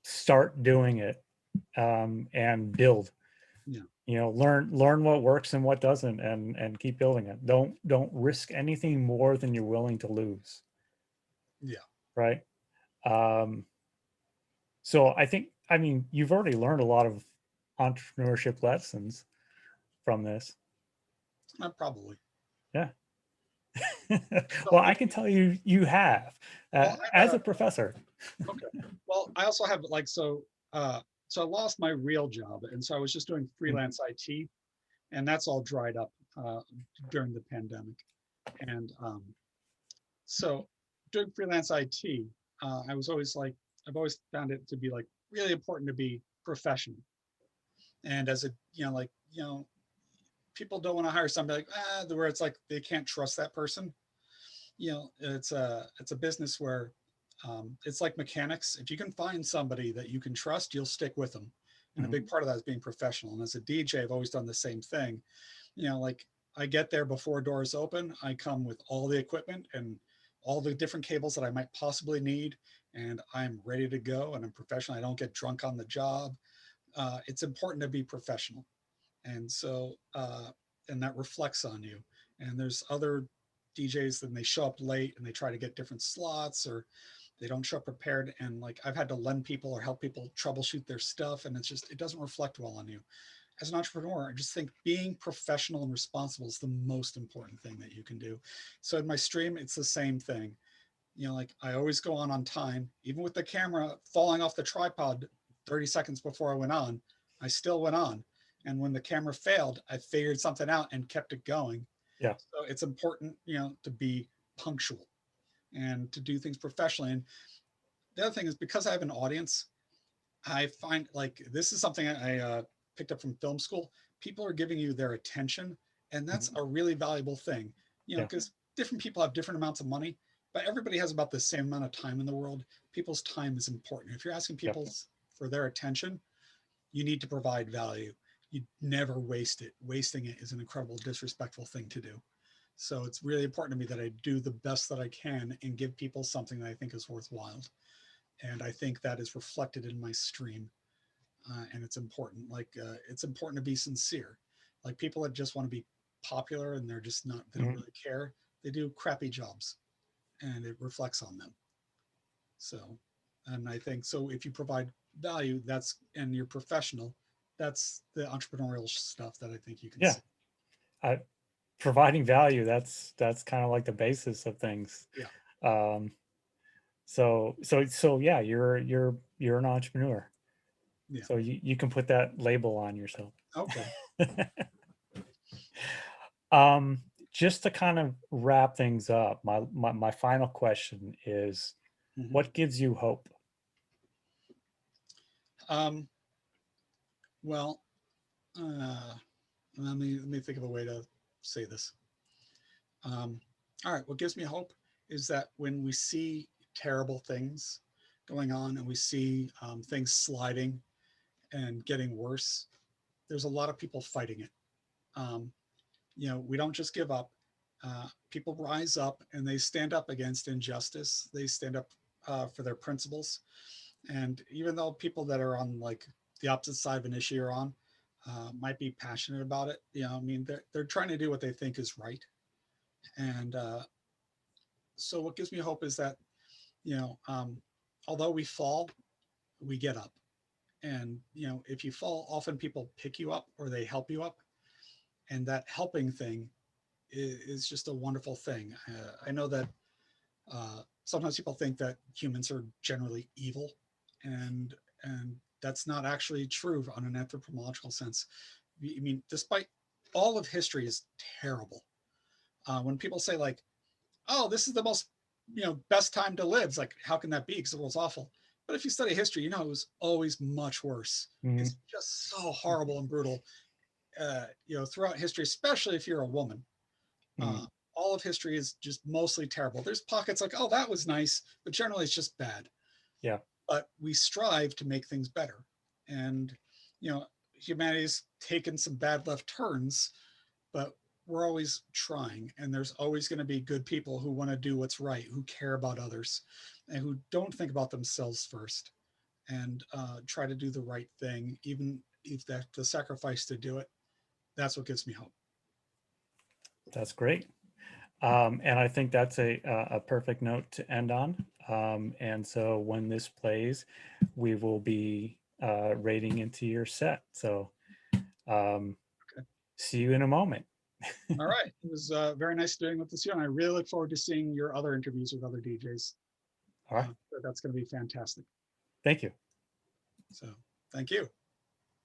S1: start doing it, and build.
S2: yeah,
S1: Learn what works and what doesn't, and keep building it. Don't risk anything more than you're willing to lose.
S2: yeah.
S1: Right. Um, so I mean, you've already learned a lot of entrepreneurship lessons from this.
S2: Probably.
S1: Yeah.
S2: So
S1: Well, I can tell you have,
S2: well, I
S1: as
S2: have
S1: a professor.
S2: okay. Well, I also have like so I lost my real job, and so I was just doing
S1: Mm.
S2: freelance IT, and that's all dried up during the pandemic. And so doing freelance IT, I was always like, I've always found it to be like really important to be professional. And as a, people don't want to hire somebody like, where it's like they can't trust that person. It's a business where it's like mechanics. If you can find somebody that you can trust, you'll stick with them. And a
S1: Mhm.
S2: big part of that is being professional. And as a DJ, I've always done the same thing. Like I get there before doors open. I come with all the equipment and all the different cables that I might possibly need, and I'm ready to go. And I'm professional. I don't get drunk on the job. It's important to be professional, and so and that reflects on you. And there's other DJs that they show up late and they try to get different slots, or they don't show up prepared, and like I've had to lend people or help people troubleshoot their stuff, and it doesn't reflect well on you. As an entrepreneur, I just think being professional and responsible is the most important thing that you can do. So in my stream, it's the same thing. Like I always go on time, even with the camera falling off the tripod 30 seconds before I went on, I still went on. And when the camera failed, I figured something out and kept it going.
S1: Yeah.
S2: So it's important, to be punctual and to do things professionally. And the other thing is, because I have an audience, I find like this is something I picked up from film school. People are giving you their attention, and that's
S1: Mhm.
S2: a really valuable thing.
S1: Yeah.
S2: Because different people have different amounts of money, but everybody has about the same amount of time in the world. People's time is important. If you're asking
S1: Yeah.
S2: people for their attention, you need to provide value. You never waste it. Wasting it is an incredible disrespectful thing to do. So it's really important to me that I do the best that I can and give people something that I think is worthwhile. And I think that is reflected in my stream. and it's important. Like it's important to be sincere. Like people that just want to be popular and they're just not, they don't
S1: Mhm.
S2: really care. They do crappy jobs, and it reflects on them. So, and I think so. If you provide value, that's and you're professional, that's the entrepreneurial stuff that I think you can
S1: Yeah,
S2: see.
S1: I, providing value, that's kind of like the basis of things.
S2: Yeah,
S1: Um, so yeah, you're an entrepreneur.
S2: yeah.
S1: So you can put that label on yourself.
S2: Okay.
S1: Um, just to kind of wrap things up, my final question is,
S2: Mhm.
S1: what gives you hope?
S2: Um, well, uh, let me think of a way to say this. Um, all right, what gives me hope is that when we see terrible things going on and we see things sliding and getting worse, there's a lot of people fighting it. Um, we don't just give up. People rise up and they stand up against injustice. They stand up for their principles. And even though people that are on like the opposite side of an issue are on might be passionate about it, I mean, they're trying to do what they think is right. And so what gives me hope is that, you know, um, although we fall, we get up. And, if you fall, often people pick you up or they help you up. And that helping thing is just a wonderful thing. I know that sometimes people think that humans are generally evil, and that's not actually true on an anthropological sense. I mean, despite all of history is terrible. When people say like, "Oh, this is the most best time to live," it's like, how can that be? Because it was awful. But if you study history, it was always much worse.
S1: Mhm.
S2: It's just so horrible and brutal. Throughout history, especially if you're a woman.
S1: Mhm.
S2: Uh, all of history is just mostly terrible. There's pockets like, oh, that was nice, but generally it's just bad.
S1: Yeah,
S2: But we strive to make things better. And, humanity's taken some bad left turns, but we're always trying. And there's always going to be good people who want to do what's right, who care about others, and who don't think about themselves first and try to do the right thing, even if that's the sacrifice to do it. That's what gives me hope.
S1: that's great. And I think that's a perfect note to end on. And so when this plays, we will be rating into your set. So um,
S2: Okay.
S1: see you in a moment.
S2: All right. It was very nice doing with this year, and I really look forward to seeing your other interviews with other DJs.
S1: All right.
S2: So that's going to be fantastic.
S1: Thank you.
S2: So thank you.